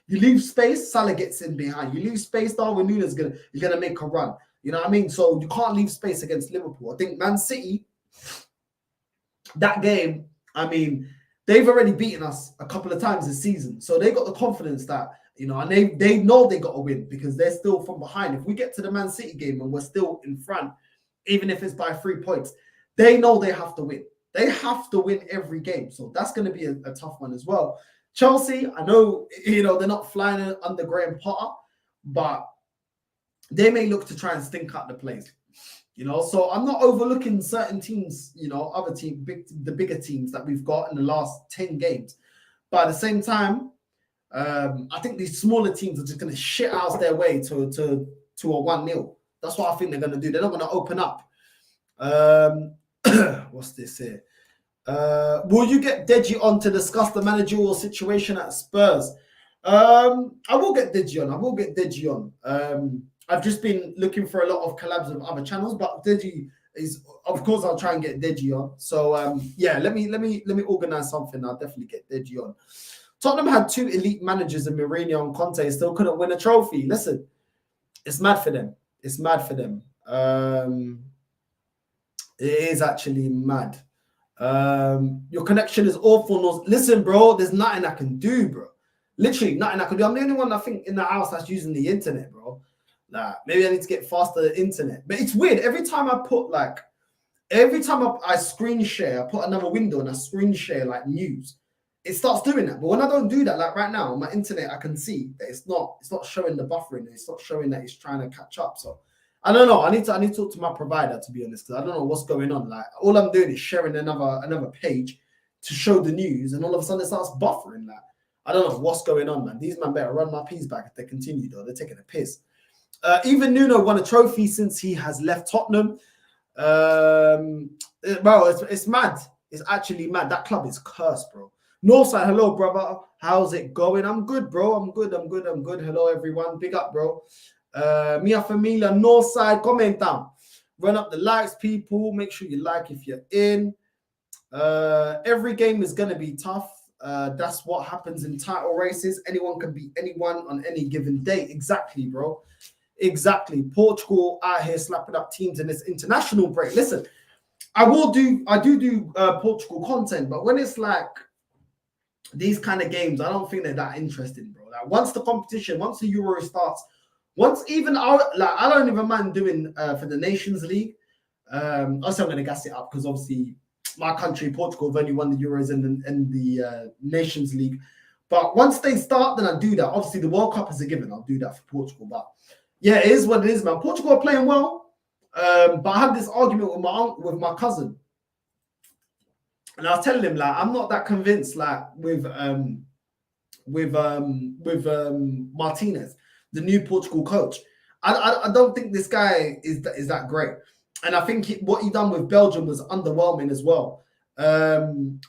You leave space, Salah gets in behind. You leave space, Darwin Núñez is gonna make a run. You know what I mean? So you can't leave space against Liverpool. I think Man City, that game, I mean, they've already beaten us a couple of times this season. So they got the confidence that, you know, and they know they got to win because they're still from behind. If we get to the Man City game and we're still in front, even if it's by 3 points, they know they have to win. They have to win every game. So that's going to be a tough one as well. Chelsea, I know, you know, they're not flying under Graham Potter, but they may look to try and stink out the place. You know, so I'm not overlooking certain teams, you know, other teams, the bigger teams that we've got in the last 10 games. But at the same time, I think these smaller teams are just going to shit out their way to a 1-0. That's what I think they're going to do. They're not going to open up. What's this here? Will you get Deji on to discuss the managerial situation at Spurs? I will get Deji on. I've just been looking for a lot of collabs with other channels, but Deji is, of course, I'll try and get Deji on. So yeah, let me organize something. I'll definitely get Deji on. Tottenham had 2 elite managers in Mourinho and Conte, still couldn't win a trophy. Listen, it's mad for them. It's mad for them. It is actually mad. Your connection is awful. Listen, bro, there's nothing I can do, bro. Literally nothing I can do. I'm the only one, I think, in the house that's using the internet, bro. Nah, maybe I need to get faster internet. But it's weird. Every time I screen share, I put another window and I screen share like news, it starts doing that. But when I don't do that, like right now on my internet, I can see that it's not showing the buffering. It's not showing that it's trying to catch up. So I don't know. I need to talk to my provider, to be honest, because I don't know what's going on. Like, all I'm doing is sharing another page to show the news, and all of a sudden it starts buffering. Like, I don't know what's going on, man. These men better run my P's back if they continue, though. They're taking a piss. Even Nuno won a trophy since he has left Tottenham. Bro, it's mad. It's actually mad. That club is cursed, bro. Northside, hello, brother. How's it going? I'm good, bro. I'm good. Hello, everyone. Big up, bro. Mia familia, Northside, comment down. Run up the likes, people. Make sure you like if you're in. Every game is going to be tough. That's what happens in title races. Anyone can beat anyone on any given day. Exactly, bro. Exactly. Portugal out here slapping up teams in this international break. Listen, I do Portugal content, but when it's like these kind of games, I don't think they're that interesting, bro. Like, once the competition, once the Euro starts, once even I don't even mind doing for the Nations League. Also, I'm going to gas it up because obviously my country, Portugal, have only won the Euros and the Nations League. But once they start, then I do that. Obviously, the World Cup is a given. I'll do that for Portugal. But yeah, it is what it is, man. Portugal are playing well. But I had this argument with my cousin. And I was telling him, like, I'm not that convinced, like, with Martinez, the new Portugal coach. I don't think this guy is that great. And I think what he done with Belgium was underwhelming as well. I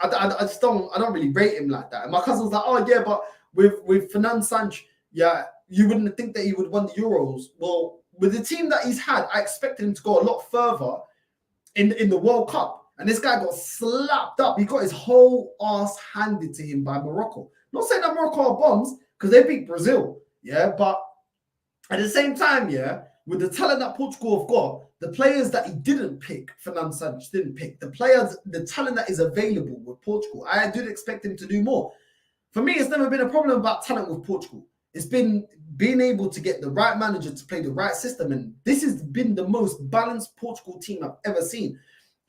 don't really rate him like that. And my cousin was like, oh yeah, but with Fernando Sanch, yeah, you wouldn't think that he would win the Euros. Well, with the team that he's had, I expected him to go a lot further in the World Cup. And this guy got slapped up. He got his whole ass handed to him by Morocco. Not saying that Morocco are bombs, because they beat Brazil. Yeah, but at the same time, yeah, with the talent that Portugal have got, the players that he didn't pick, Fernando Santos didn't pick, the talent that is available with Portugal, I did expect him to do more. For me, it's never been a problem about talent with Portugal. It's been being able to get the right manager to play the right system. And this has been the most balanced Portugal team I've ever seen.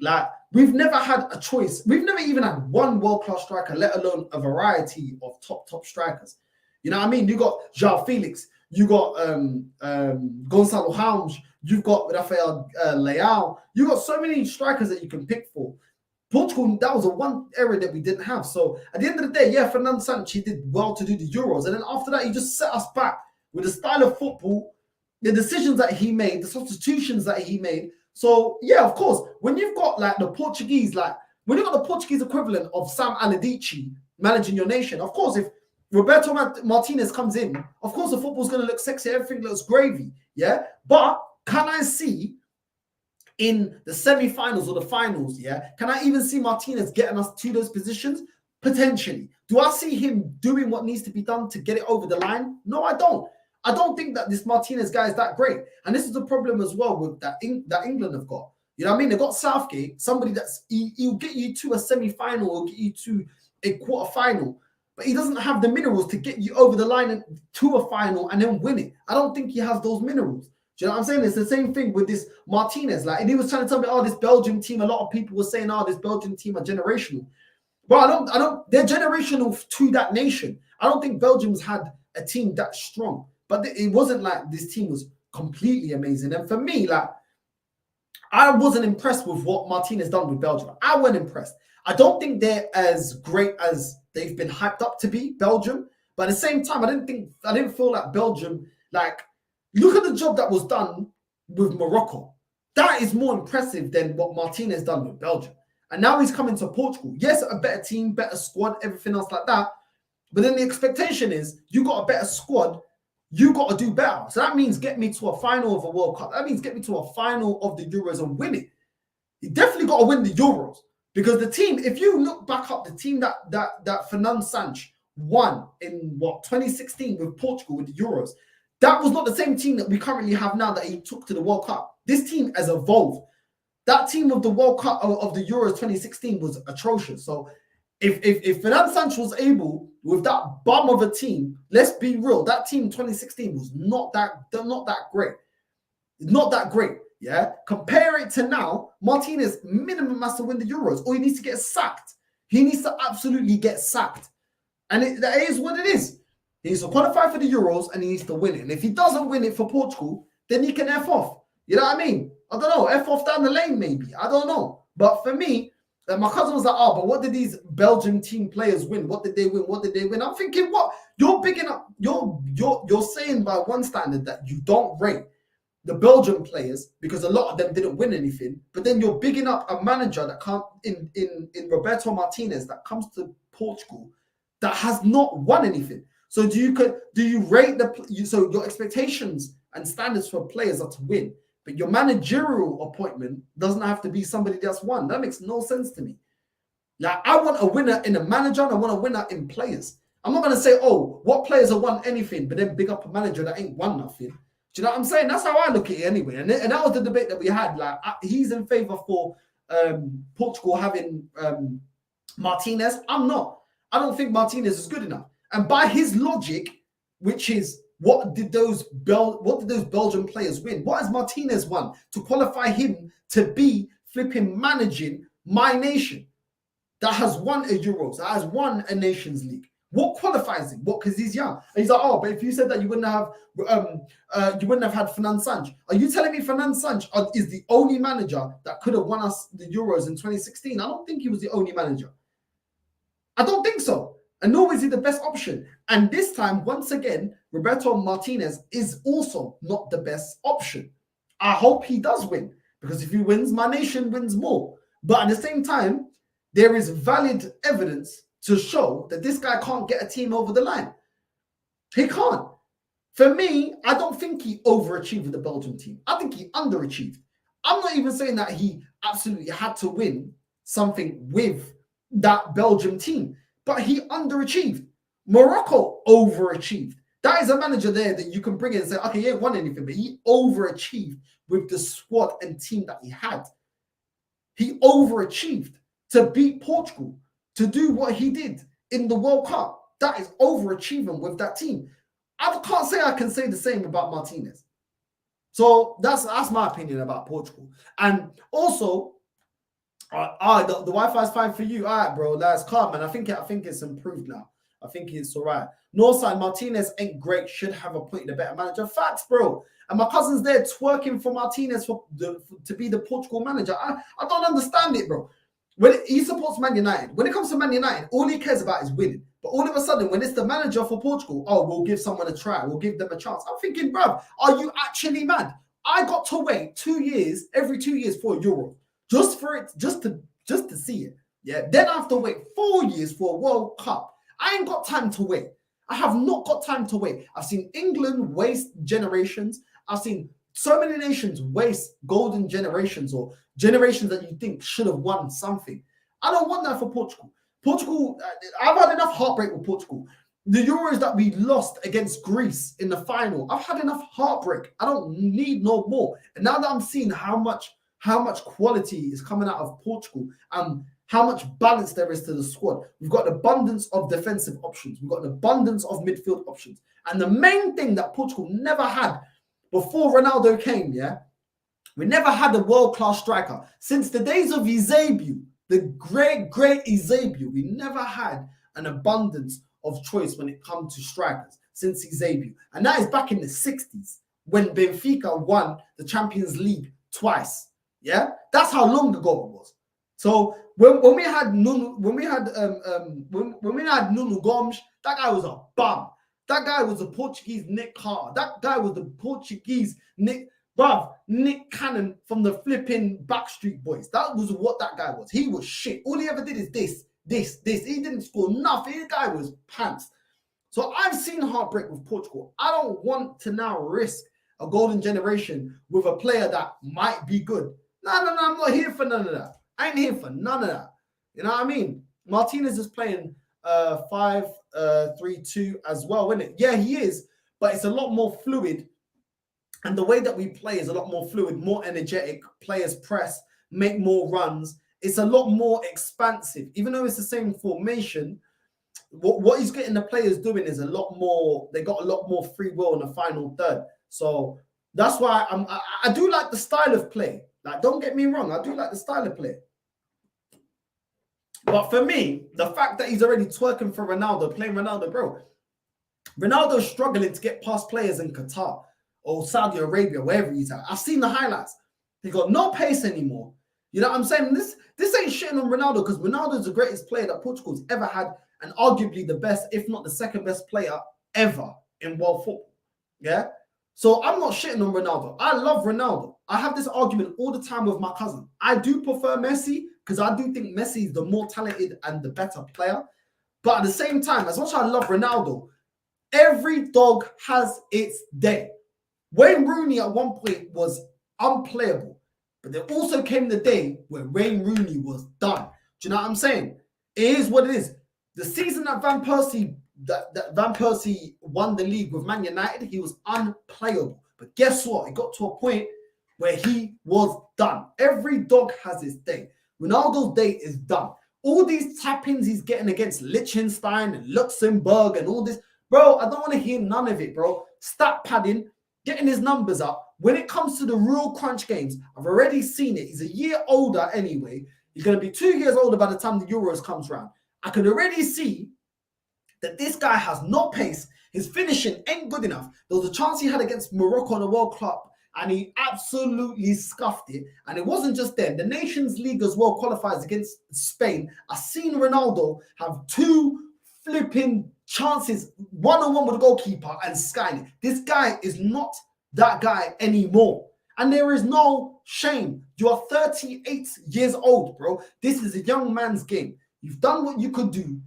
Like, we've never had a choice. We've never even had one world-class striker, let alone a variety of top strikers. You know what I mean? You got João Felix, you got Gonçalo Ramos, you've got Rafael Leao. You got so many strikers that you can pick for. Portugal, that was the one area that we didn't have. So at the end of the day, yeah, Fernando Santos, he did well to do the Euros. And then after that, he just set us back with the style of football, the decisions that he made, the substitutions that he made. So, yeah, of course, when you've got, like, the Portuguese, like, when you got the Portuguese equivalent of Sam Allardyce managing your nation, of course, if Roberto Martinez comes in, of course the football's going to look sexy, everything looks gravy, yeah? But can I see in the semi-finals or the finals, yeah, can I even see Martinez getting us to those positions? Potentially. Do I see him doing what needs to be done to get it over the line? No, I don't. I don't think that this Martinez guy is that great. And this is the problem as well with that England have got. You know what I mean? They've got Southgate, somebody he'll get you to a semi-final or get you to a quarter-final, but he doesn't have the minerals to get you over the line and to a final and then win it. I don't think he has those minerals. Do you know what I'm saying? It's the same thing with this Martinez. Like, and he was trying to tell me, oh, this Belgium team, a lot of people were saying, oh, this Belgian team are generational. Well, I don't, they're generational to that nation. I don't think Belgium's had a team that strong, but it wasn't like this team was completely amazing. And for me, like, I wasn't impressed with what Martinez done with Belgium. I wasn't impressed. I don't think they're as great as they've been hyped up to be, Belgium. But at the same time, I didn't feel like Belgium, like, look at the job that was done with Morocco. That is more impressive than what Martinez done with Belgium. And now he's coming to Portugal. Yes, a better team, better squad, everything else like that. But then the expectation is you got a better squad, you got to do better. So that means get me to a final of a World Cup. That means get me to a final of the Euros and win it. You definitely got to win the Euros. Because the team, if you look back up, the team that Fernando Santos won in, 2016 with Portugal with the Euros, that was not the same team that we currently have now that he took to the World Cup. This team has evolved. That team of the World Cup of the Euros 2016 was atrocious. So if Fernando Santos was able, with that bum of a team, let's be real, that team in 2016 was not that great. Not that great, yeah? Compare it to now, Martinez minimum has to win the Euros, or he needs to get sacked. He needs to absolutely get sacked. And that is what it is. He needs to qualify for the Euros and he needs to win it. And if he doesn't win it for Portugal, then he can F off. You know what I mean? I don't know. F off down the lane, maybe. I don't know. But for me, my cousin was like, oh, but what did these Belgian team players win? What did they win? What did they win? I'm thinking, what? You're bigging up, you're saying by one standard that you don't rate the Belgian players because a lot of them didn't win anything. But then you're bigging up a manager that can't in Roberto Martinez that comes to Portugal that has not won anything. So do you rate so your expectations and standards for players are to win, but your managerial appointment doesn't have to be somebody that's won. That makes no sense to me. Like, I want a winner in a manager and I want a winner in players. I'm not going to say, oh, what players have won anything, but then big up a manager that ain't won nothing. Do you know what I'm saying? That's how I look at it anyway. And that was the debate that we had. Like, he's in favor for Portugal having Martinez. I'm not. I don't think Martinez is good enough. And by his logic, which is what did those Belgian players win? What has Martinez won to qualify him to be flipping managing my nation that has won a Euros, that has won a Nations League? What qualifies him? What? Because he's young. And he's like, oh, but if you said that you wouldn't have had Fernando Santos, are you telling me Fernando Santos is the only manager that could have won us the Euros in 2016? I don't think he was the only manager. I don't think so. And nor is he the best option. And this time, once again, Roberto Martinez is also not the best option. I hope he does win, because if he wins, my nation wins more. But at the same time, there is valid evidence to show that this guy can't get a team over the line. He can't. For me, I don't think he overachieved with the Belgian team. I think he underachieved. I'm not even saying that he absolutely had to win something with that Belgian team, but he underachieved. Morocco overachieved. That is a manager there that you can bring in and say, okay, he ain't won anything, but he overachieved with the squad and team that he had. He overachieved to beat Portugal, to do what he did in the World Cup. That is overachieving with that team. I can't say I can say the same about Martinez. So that's my opinion about Portugal. And also, the Wi-Fi is fine for you. All right, bro, that's calm, man. I think it's improved now. I think it's all right. Northside, Martinez ain't great. Should have appointed a better manager. Facts, bro. And my cousin's there twerking for Martinez to be the Portugal manager. I don't understand it, bro. When he supports Man United, when it comes to Man United, all he cares about is winning. But all of a sudden, when it's the manager for Portugal, oh, we'll give someone a try. We'll give them a chance. I'm thinking, bruv, are you actually mad? I got to wait 2 years, every 2 years for a Euro, just to see it. Yeah, then I have to wait 4 years for a World Cup. I ain't got time to wait. I have not got time to wait. I've seen England waste generations. I've seen so many nations waste golden generations or generations that you think should have won something. I don't want that for Portugal. Portugal, I've had enough heartbreak with Portugal. The Euros that we lost against Greece in the final, I've had enough heartbreak. I don't need no more. And now that I'm seeing how much quality is coming out of Portugal and how much balance there is to the squad, we've got an abundance of defensive options. We've got an abundance of midfield options. And the main thing that Portugal never had before Ronaldo came, yeah, we never had a world-class striker. Since the days of Eusebio, the great Eusebio, we never had an abundance of choice when it comes to strikers since Eusebio. And that is back in the 60s when Benfica won the Champions League twice. Yeah, that's how long ago it was. So when we had Nuno Gomes, that guy was a bum. That guy was a Portuguese Nick Carter. That guy was the Portuguese Nick Cannon from the flipping Backstreet Boys. That was what that guy was. He was shit. All he ever did is this. He didn't score nothing. The guy was pants. So I've seen heartbreak with Portugal. I don't want to now risk a golden generation with a player that might be good. No, I'm not here for none of that. I ain't here for none of that. You know what I mean? Martinez is playing 5-3-2 as well, isn't it? Yeah, he is, but it's a lot more fluid. And the way that we play is a lot more fluid, more energetic. Players press, make more runs. It's a lot more expansive. Even though it's the same formation, what he's getting the players doing is a lot more. They got a lot more free will in the final third. So that's why I do like the style of play. Like, don't get me wrong, I do like the style of play. But for me, the fact that he's already twerking for Ronaldo, playing Ronaldo, bro, Ronaldo's struggling to get past players in Qatar or Saudi Arabia, wherever he's at. I've seen the highlights. He got no pace anymore. You know what I'm saying? This ain't shitting on Ronaldo because Ronaldo's the greatest player that Portugal's ever had and arguably the best, if not the second best player ever in world football. Yeah? So I'm not shitting on Ronaldo. I love Ronaldo. I have this argument all the time with my cousin. I do prefer Messi because I do think Messi is the more talented and the better player. But at the same time, as much as I love Ronaldo, every dog has its day. Wayne Rooney at one point was unplayable. But there also came the day where Wayne Rooney was done. Do you know what I'm saying? It is what it is. The season that Van Persie won the league with Man United, he was unplayable. But guess what? It got to a point where he was done. Every dog has his day. Ronaldo's day is done. All these tap-ins he's getting against Liechtenstein and Luxembourg and all this, bro, I don't want to hear none of it, bro. Stat padding, getting his numbers up. When it comes to the real crunch games, I've already seen it. He's a year older anyway. He's going to be 2 years older by the time the Euros comes around. I can already see that this guy has no pace. His finishing ain't good enough. There was a chance he had against Morocco in the World Cup, and he absolutely scuffed it. And it wasn't just then. The Nations League as well qualifies against Spain. I've seen Ronaldo have 2 flipping chances, one-on-one with the goalkeeper and skying it. This guy is not that guy anymore. And there is no shame. You are 38 years old, bro. This is a young man's game. You've done what you could do.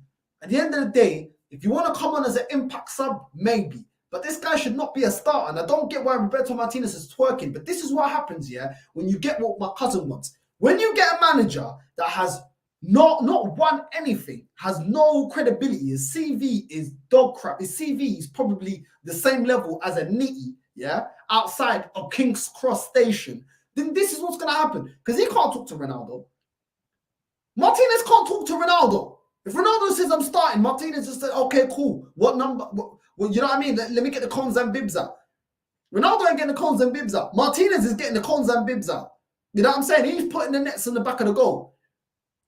At the end of the day, if you want to come on as an impact sub, maybe. But this guy should not be a starter. And I don't get why Roberto Martinez is twerking. But this is what happens, yeah, when you get what my cousin wants. When you get a manager that has not won anything, has no credibility, his CV is dog crap. His CV is probably the same level as a Nitty, yeah, outside of King's Cross Station. Then this is what's going to happen. Because he can't talk to Ronaldo. Martinez can't talk to Ronaldo. If Ronaldo says I'm starting, Martinez just said, okay, cool. What number? Well, you know what I mean? Let me get the cons and bibs out. Ronaldo ain't getting the cons and bibs out. Martinez is getting the cons and bibs out. You know what I'm saying? He's putting the nets in the back of the goal.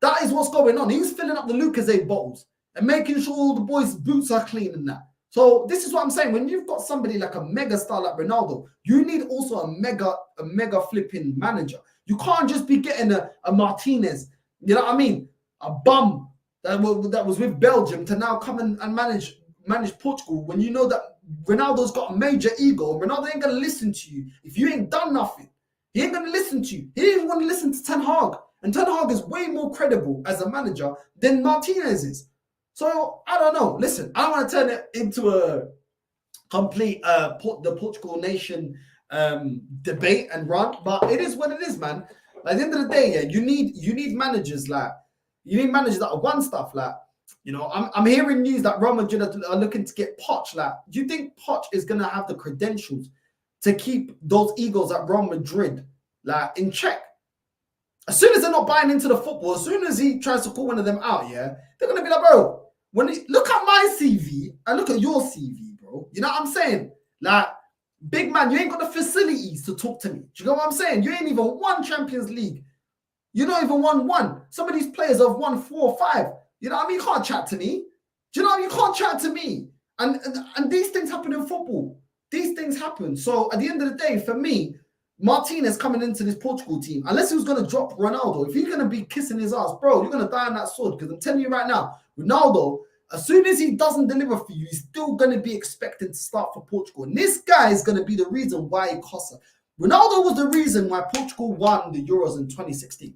That is what's going on. He's filling up the Lucozade bottles and making sure all the boys' boots are clean and that. So this is what I'm saying. When you've got somebody like a mega star like Ronaldo, you need also a mega flipping manager. You can't just be getting a Martinez, you know what I mean? A bum that was with Belgium to now come and manage Portugal when you know that Ronaldo's got a major ego. Ronaldo ain't going to listen to you if you ain't done nothing. He ain't going to listen to you. He didn't even want to listen to Ten Hag. And Ten Hag is way more credible as a manager than Martinez is. So I don't know. Listen, I don't want to turn it into a complete the Portugal nation debate and run, but it is what it is, man. Like, at the end of the day, yeah, you need managers that have won stuff. Like, you know, I'm hearing news that Real Madrid are looking to get Poch. Like, do you think Poch is gonna have the credentials to keep those egos at Real Madrid like in check? As soon as they're not buying into the football, as soon as he tries to call one of them out, yeah, they're gonna be like, bro, look at my CV and look at your CV, bro. You know what I'm saying? Like, big man, you ain't got the facilities to talk to me. Do you know what I'm saying? You ain't even won Champions League. You not even won one. Some of these players have won 4 or 5. You know what I mean? You can't chat to me. Do you know what I mean? You can't chat to me. And these things happen in football. These things happen. So at the end of the day, for me, Martinez coming into this Portugal team, unless he was going to drop Ronaldo, if he's going to be kissing his ass, bro, you're going to die on that sword. Because I'm telling you right now, Ronaldo, as soon as he doesn't deliver for you, he's still going to be expected to start for Portugal. And this guy is going to be the reason why he costs us. Ronaldo was the reason why Portugal won the Euros in 2016.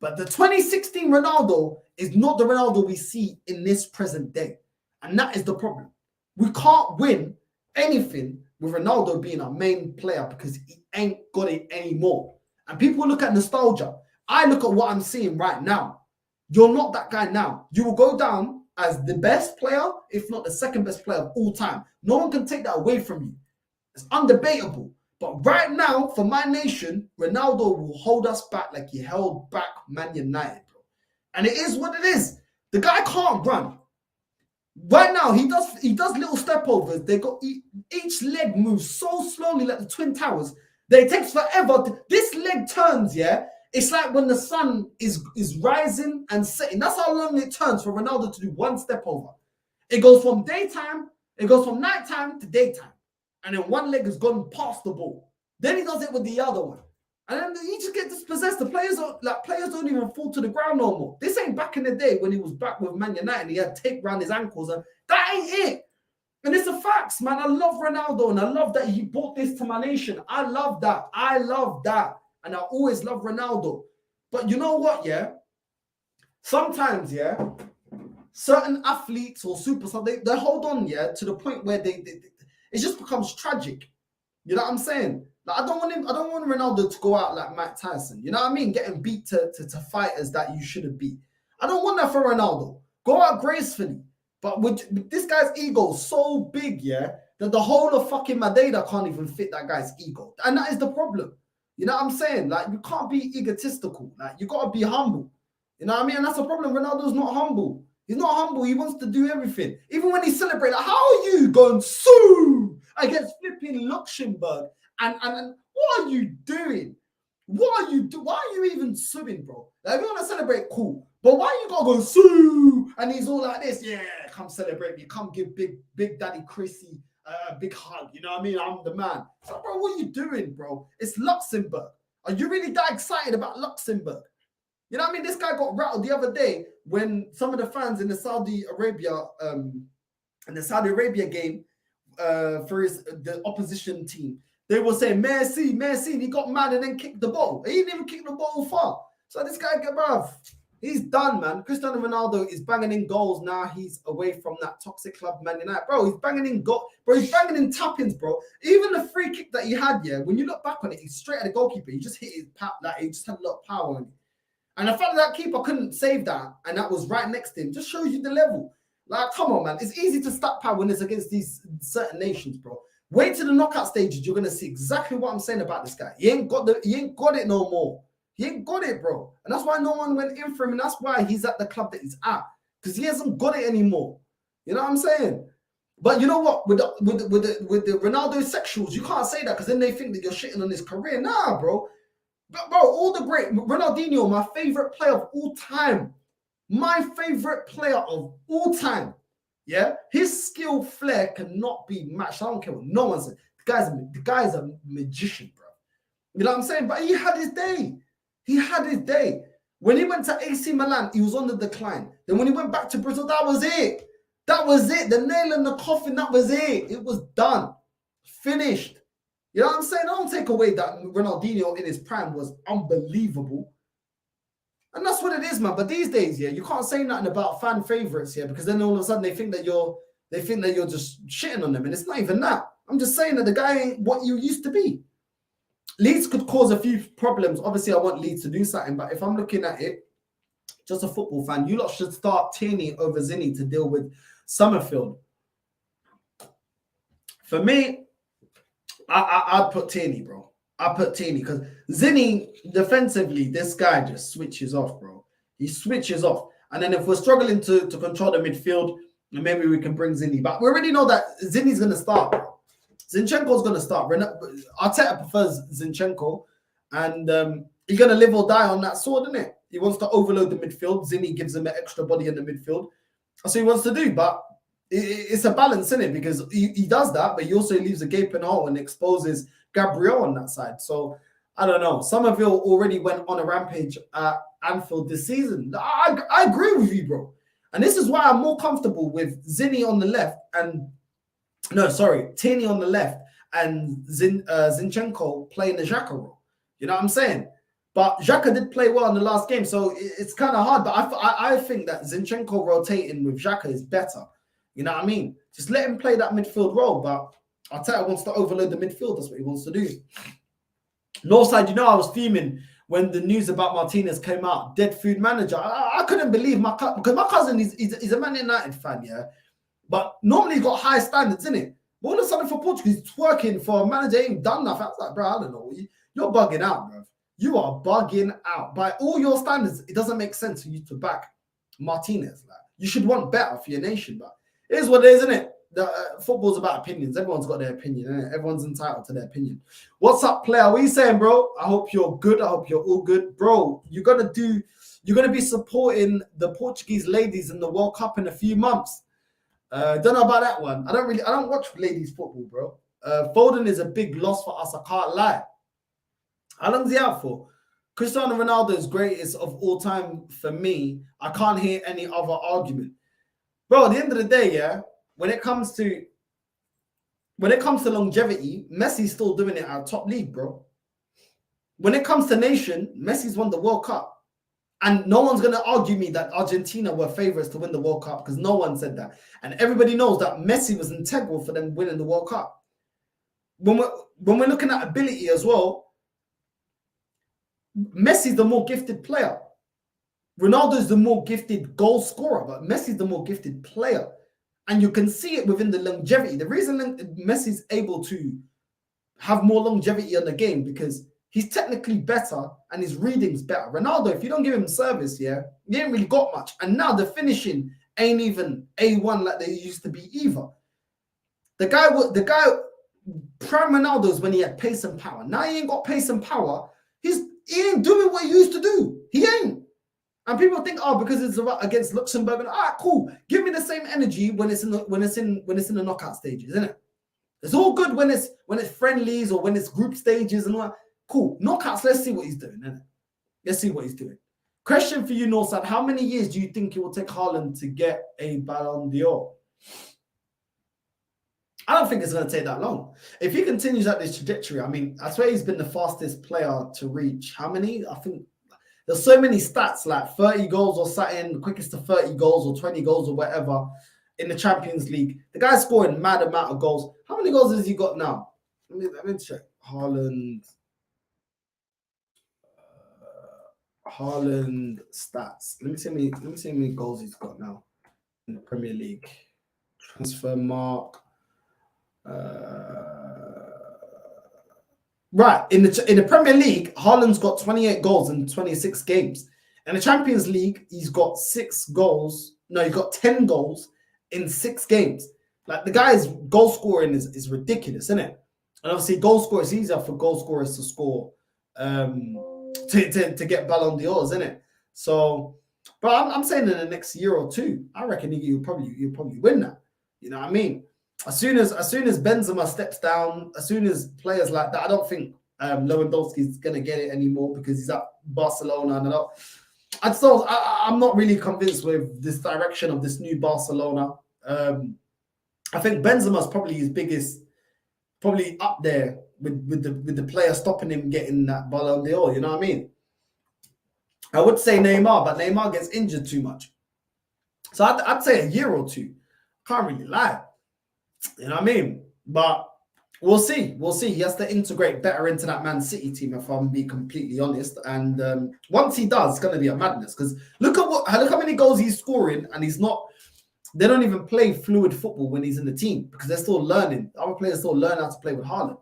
But the 2016 Ronaldo is not the Ronaldo we see in this present day. And that is the problem. We can't win anything with Ronaldo being our main player because he ain't got it anymore. And people look at nostalgia. I look at what I'm seeing right now. You're not that guy now. You will go down as the best player, if not the second best player of all time. No one can take that away from you. It's undebatable. But right now, for my nation, Ronaldo will hold us back like he held back Man United, bro. And it is what it is. The guy can't run. Right now, he does little step overs. They got each leg moves so slowly, like the Twin Towers, that it takes forever. This leg turns, yeah. It's like when the sun is rising and setting. That's how long it turns for Ronaldo to do one step over. It goes from nighttime to daytime. And then one leg has gone past the ball. Then he does it with the other one. And then you just get dispossessed. The players don't even fall to the ground no more. This ain't back in the day when he was back with Man United. He had tape around his ankles. And that ain't it. And it's the facts, man. I love Ronaldo. And I love that he brought this to my nation. I love that. And I always love Ronaldo. But you know what, yeah? Sometimes, yeah, certain athletes or superstars, they hold on, yeah, to the point where it just becomes tragic. You know what I'm saying? Like, I don't want Ronaldo to go out like Mike Tyson. You know what I mean? Getting beat to fighters that you shouldn't beat. I don't want that for Ronaldo. Go out gracefully. But with this guy's ego so big, yeah, that the whole of fucking Madeira can't even fit that guy's ego. And that is the problem. You know what I'm saying? Like, you can't be egotistical. Like, you got to be humble. You know what I mean? And that's the problem. Ronaldo's not humble. He's not humble. He wants to do everything. Even when he celebrates, like, how are you going sue against flipping Luxembourg? And what are you doing? Why are you even suing, bro? Like, if you want to celebrate, cool. But why you gotta go sue? And he's all like this, yeah, come celebrate me. Come give big daddy Chrissy a big hug. You know what I mean? I'm the man. So, bro, what are you doing, bro? It's Luxembourg. Are you really that excited about Luxembourg? You know what I mean? This guy got rattled the other day when some of the fans in the Saudi Arabia game for the opposition team, they were saying Messi, and he got mad and then kicked the ball. He didn't even kick the ball far. So this guy, bruv, he's done, man. Cristiano Ronaldo is banging in goals now. He's away from that toxic club, Man United. Bro, he's banging in goals. Bro, he's banging in tap-ins, bro. Even the free kick that he had, yeah, when you look back on it, he's straight at the goalkeeper. He just hit his like he just had a lot of power on it. And the fact that keeper couldn't save that, and that was right next to him, just shows you the level. Like, come on, man. It's easy to stack power when it's against these certain nations, bro. Wait till the knockout stages. You're gonna see exactly what I'm saying about this guy. He ain't got it no more. He ain't got it, bro. And that's why no one went in for him, and that's why he's at the club that he's at, because he hasn't got it anymore. You know what I'm saying? But you know what? With the Ronaldo sexuals, you can't say that because then they think that you're shitting on his career. Nah, bro. But bro, all the great Ronaldinho, my favorite player of all time. My favorite player of all time. Yeah, his skill flair cannot be matched. I don't care what no one says. The guy's a magician, bro. You know what I'm saying? But he had his day. He had his day. When he went to AC Milan, he was on the decline. Then when he went back to Brazil, that was it. That was it. The nail in the coffin, that was it. It was done. Finished. You know what I'm saying? I don't take away that Ronaldinho in his prime was unbelievable. And that's what it is, man. But these days, yeah, you can't say nothing about fan favorites here, because then all of a sudden they think that you're just shitting on them, and it's not even that. I'm just saying that the guy ain't what you used to be. Leeds could cause a few problems. Obviously, I want Leeds to do something, but if I'm looking at it, just a football fan, you lot should start Tierney over Zinni to deal with Summerfield. For me, I'd put Tierney, bro. I put Tierney because Zinni defensively, this guy just switches off, bro. He switches off. And then if we're struggling to control the midfield, maybe we can bring Zinni back. We already know that Zinni's going to start, bro. Zinchenko's going to start. Arteta prefers Zinchenko, and he's going to live or die on that sword, isn't it? He wants to overload the midfield. Zinni gives him an extra body in the midfield. That's what he wants to do, but it's a balance, isn't it? Because he does that, but he also leaves a gaping hole and exposes Gabriel on that side. So, I don't know. Somerville already went on a rampage at Anfield this season. I agree with you, bro. And this is why I'm more comfortable with Zinni on the left and... No, sorry, Tierney on the left and Zinchenko playing the Xhaka role. You know what I'm saying? But Xhaka did play well in the last game, so it's kind of hard. But I think that Zinchenko rotating with Xhaka is better. You know what I mean? Just let him play that midfield role. But Arteta wants to overload the midfield. That's what he wants to do. Northside, you know, I was fuming when the news about Martinez came out. Dead food manager. I couldn't believe because my cousin he's a Man United fan, yeah. But normally he's got high standards, isn't it? But all of a sudden for Portugal, he's twerking for a manager ain't done nothing. I was like, bro, I don't know. You're bugging out, bro. You are bugging out. By all your standards, it doesn't make sense for you to back Martinez. Like, you should want better for your nation, but it is what it is, isn't it? Football's about opinions. Everyone's got their opinion, isn't it? Everyone's entitled to their opinion. What's up, player? What are you saying, bro? I hope you're good. I hope you're all good. Bro, you're going to be supporting the Portuguese ladies in the World Cup in a few months. Don't know about that one. I don't watch ladies football, bro. Foden is a big loss for us. I can't lie. How long's he out for? Cristiano Ronaldo is greatest of all time for me. I can't hear any other argument. Bro, at the end of the day, yeah, when it comes to longevity, Messi's still doing it at top league, bro. When it comes to nation, Messi's won the World Cup. And no one's going to argue me that Argentina were favourites to win the World Cup, because no one said that. And everybody knows that Messi was integral for them winning the World Cup. When we're looking at ability as well, Messi's the more gifted player. Ronaldo's the more gifted goal scorer, but Messi's the more gifted player. And you can see it within the longevity. The reason Messi's able to have more longevity on the game, because he's technically better and his reading's better. Ronaldo, if you don't give him service, yeah, he ain't really got much. And now the finishing ain't even A1 like they used to be either. The guy, prime Ronaldo's when he had pace and power. Now he ain't got pace and power. He ain't doing what he used to do. He ain't. And people think, oh, because it's against Luxembourg. And, all right, cool. Give me the same energy when it's in the knockout stages, isn't it? It's all good when it's friendlies or when it's group stages and all that. Cool. Knockouts, let's see what he's doing, innit? Let's see what he's doing. Question for you, Northside. How many years do you think it will take Haaland to get a Ballon d'Or? I don't think it's going to take that long. If he continues at this trajectory, I mean, I swear he's been the fastest player to reach. How many? I think there's so many stats, like 30 goals or something, quickest to 30 goals or 20 goals or whatever in the Champions League. The guy's scoring mad amount of goals. How many goals has he got now? Let me check. Haaland stats. Let me see how many goals he's got now in the Premier League. Transfer mark. Right, in the Premier League, Haaland's got 28 goals in 26 games. In the Champions League, he's got 6 goals. No, he's got 10 goals in 6 games. Like, the guy's goal scoring is ridiculous, isn't it? And obviously, goal scoring is easier for goal scorers to score to get Ballon d'Ors, isn't it? So, but I'm saying in the next year or two, I reckon you'll probably win that. You know what I mean? As soon as Benzema steps down, as soon as players like that, I don't think Lewandowski's gonna get it anymore because he's at Barcelona, and I'm not really convinced with this direction of this new Barcelona. I think Benzema's probably his biggest, probably up there with the player stopping him getting that Ballon d'Or. You know what I mean? I would say Neymar, but Neymar gets injured too much. So I'd say a year or two. Can't really lie. You know what I mean? But we'll see. We'll see. He has to integrate better into that Man City team, if I'm being completely honest. And once he does, it's going to be a madness. Because look how many goals he's scoring, and he's not. They don't even play fluid football when he's in the team because they're still learning. Other players still learn how to play with Haaland.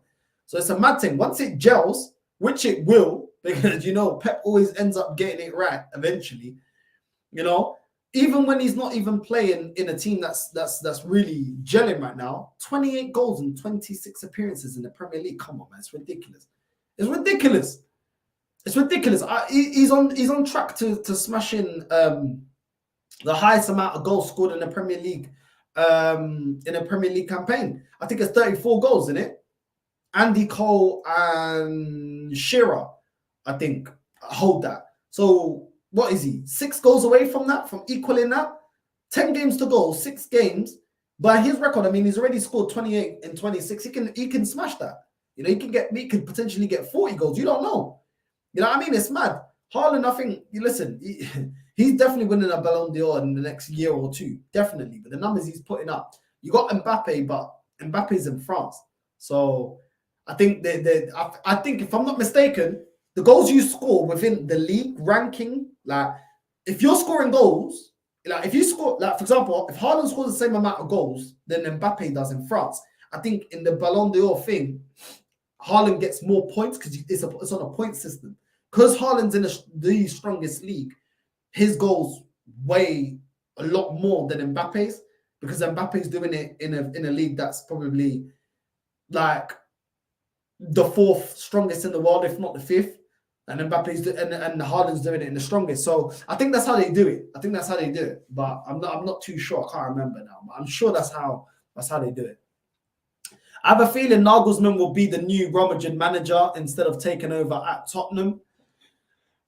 So it's a mad thing. Once it gels, which it will, because Pep always ends up getting it right eventually. Even when he's not even playing in a team that's really gelling right now, 28 goals and 26 appearances in the Premier League. Come on, man, it's ridiculous. It's ridiculous. It's ridiculous. He's on track to smash in the highest amount of goals scored in a Premier League campaign. I think it's 34 goals in it. Andy Cole and Shearer, I think, hold that. So what is he? 6 goals away from that, from equaling that. 10 games to go, 6 games. By his record, I mean, he's already scored 28 and 26. He can smash that. He could potentially get 40 goals. You don't know. You know what I mean? It's mad. Haaland, I think, listen, he's definitely winning a Ballon d'Or in the next year or two. Definitely. But the numbers he's putting up, you got Mbappe, but Mbappe's in France. So I think I think if I'm not mistaken, the goals you score within the league ranking, like if you're scoring goals, like if you score, like for example, if Haaland scores the same amount of goals than Mbappe does in France, I think in the Ballon d'Or thing, Haaland gets more points because it's on a point system. Because Haaland's in the strongest league, his goals weigh a lot more than Mbappe's because Mbappe's doing it in a league that's probably like the 4th strongest in the world, if not the 5th. And Mbappe's and Haaland's doing it in the strongest. So I think that's how they do it. But I'm not too sure. I can't remember now. But I'm sure that's how they do it. I have a feeling Nagelsmann will be the new Real Madrid manager instead of taking over at Tottenham.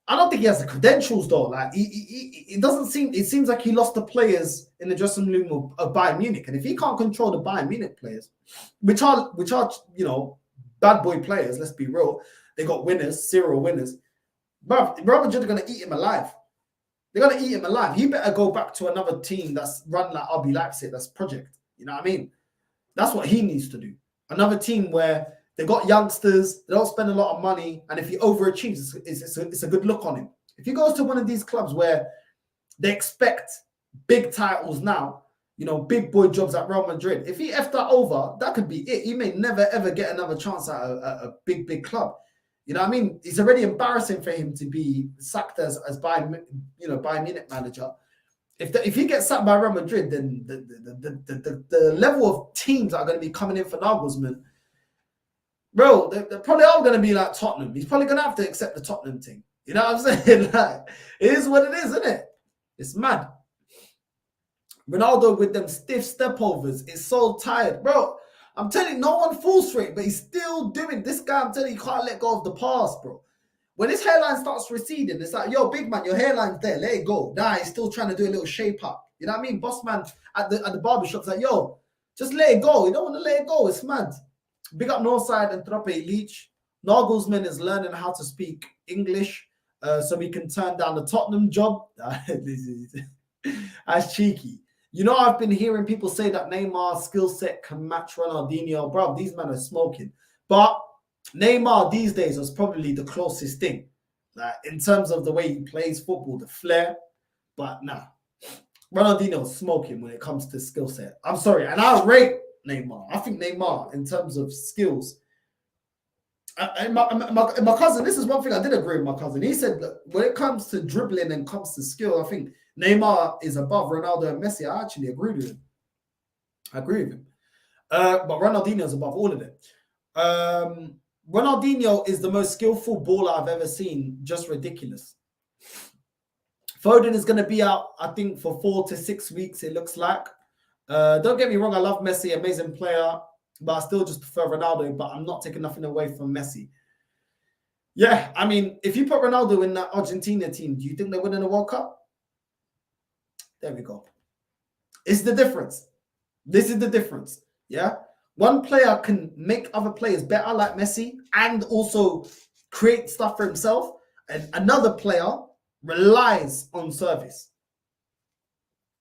I don't think he has the credentials though. Like it doesn't seem. It seems like he lost the players in the dressing room of Bayern Munich, and if he can't control the Bayern Munich players, which are bad boy players, let's be real. They got winners, serial winners. But Real Madrid are going to eat him alive. They're going to eat him alive. He better go back to another team that's run like RB Leipzig. That's Project. You know what I mean? That's what he needs to do. Another team where they got youngsters, they don't spend a lot of money, and if he overachieves, it's a good look on him. If he goes to one of these clubs where they expect big titles now, big boy jobs at Real Madrid, if he effed that over, that could be it. He may never, ever get another chance at a big club. You know what I mean? It's already embarrassing for him to be sacked as Bayern Munich manager. If he gets sacked by Real Madrid, then the level of teams that are going to be coming in for Nagelsmann, bro, they're probably all going to be like Tottenham. He's probably going to have to accept the Tottenham thing. You know what I'm saying? Like, it is what it is, isn't it? It's mad. Ronaldo with them stiff stepovers is so tired, bro. I'm telling you, no one falls for it, but he's still doing this guy. I'm telling you, you can't let go of the past, bro. When his hairline starts receding, it's like, yo, big man, your hairline's there. Let it go. Nah, he's still trying to do a little shape up. You know what I mean? Boss man at the barbershop's like, yo, just let it go. You don't want to let it go. It's mad. Big up Northside and Trope Leach. Nagelsmann is learning how to speak English so we can turn down the Tottenham job. That's cheeky. I've been hearing people say that Neymar's skill set can match Ronaldinho. Bro, these men are smoking. But Neymar these days is probably the closest thing. Like, in terms of the way he plays football, the flair. But nah, Ronaldinho's smoking when it comes to skill set. I'm sorry. And I rate Neymar. I think Neymar, in terms of skills. And my cousin, this is one thing I did agree with my cousin. He said, look, when it comes to dribbling and comes to skill, I think Neymar is above Ronaldo and Messi. I actually agree with him. But Ronaldinho is above all of them. Ronaldinho is the most skillful baller I've ever seen. Just ridiculous. Foden is going to be out, I think, for 4 to 6 weeks, it looks like. Don't get me wrong, I love Messi, amazing player, but I still just prefer Ronaldo, but I'm not taking nothing away from Messi. Yeah, I mean, if you put Ronaldo in that Argentina team, do you think they're winning the World Cup? There we go. It's the difference. This is the difference. Yeah. One player can make other players better, like Messi, and also create stuff for himself. And another player relies on service.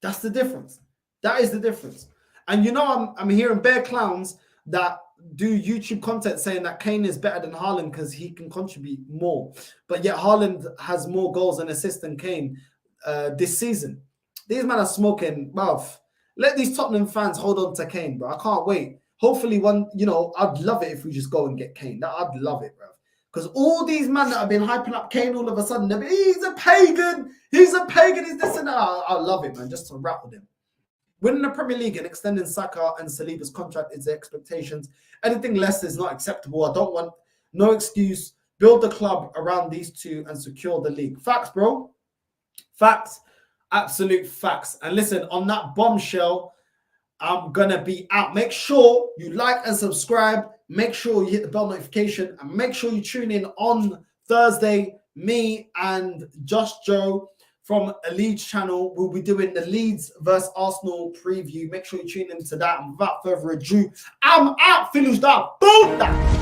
That's the difference. That is the difference. And you know, I'm hearing bare clowns that do YouTube content saying that Kane is better than Haaland because he can contribute more. But yet Haaland has more goals and assists than Kane this season. These men are smoking. Well, let these Tottenham fans hold on to Kane, bro. I can't wait. Hopefully I'd love it if we just go and get Kane. I'd love it, bro. Because all these men that have been hyping up Kane all of a sudden, he's a pagan, he's this and that. I love it, man, just to rattle him. Winning the Premier League and extending Saka and Saliba's contract is the expectations. Anything less is not acceptable. I don't want no excuse. Build the club around these two and secure the league. Facts, bro. Facts. Absolute facts. And listen, on that bombshell, I'm going to be out. Make sure you like and subscribe. Make sure you hit the bell notification and make sure you tune in on Thursday. Me and Josh Joe from a Leeds channel will be doing the Leeds versus Arsenal preview. Make sure you tune into that. And without further ado, I'm out. Finish that. Boom.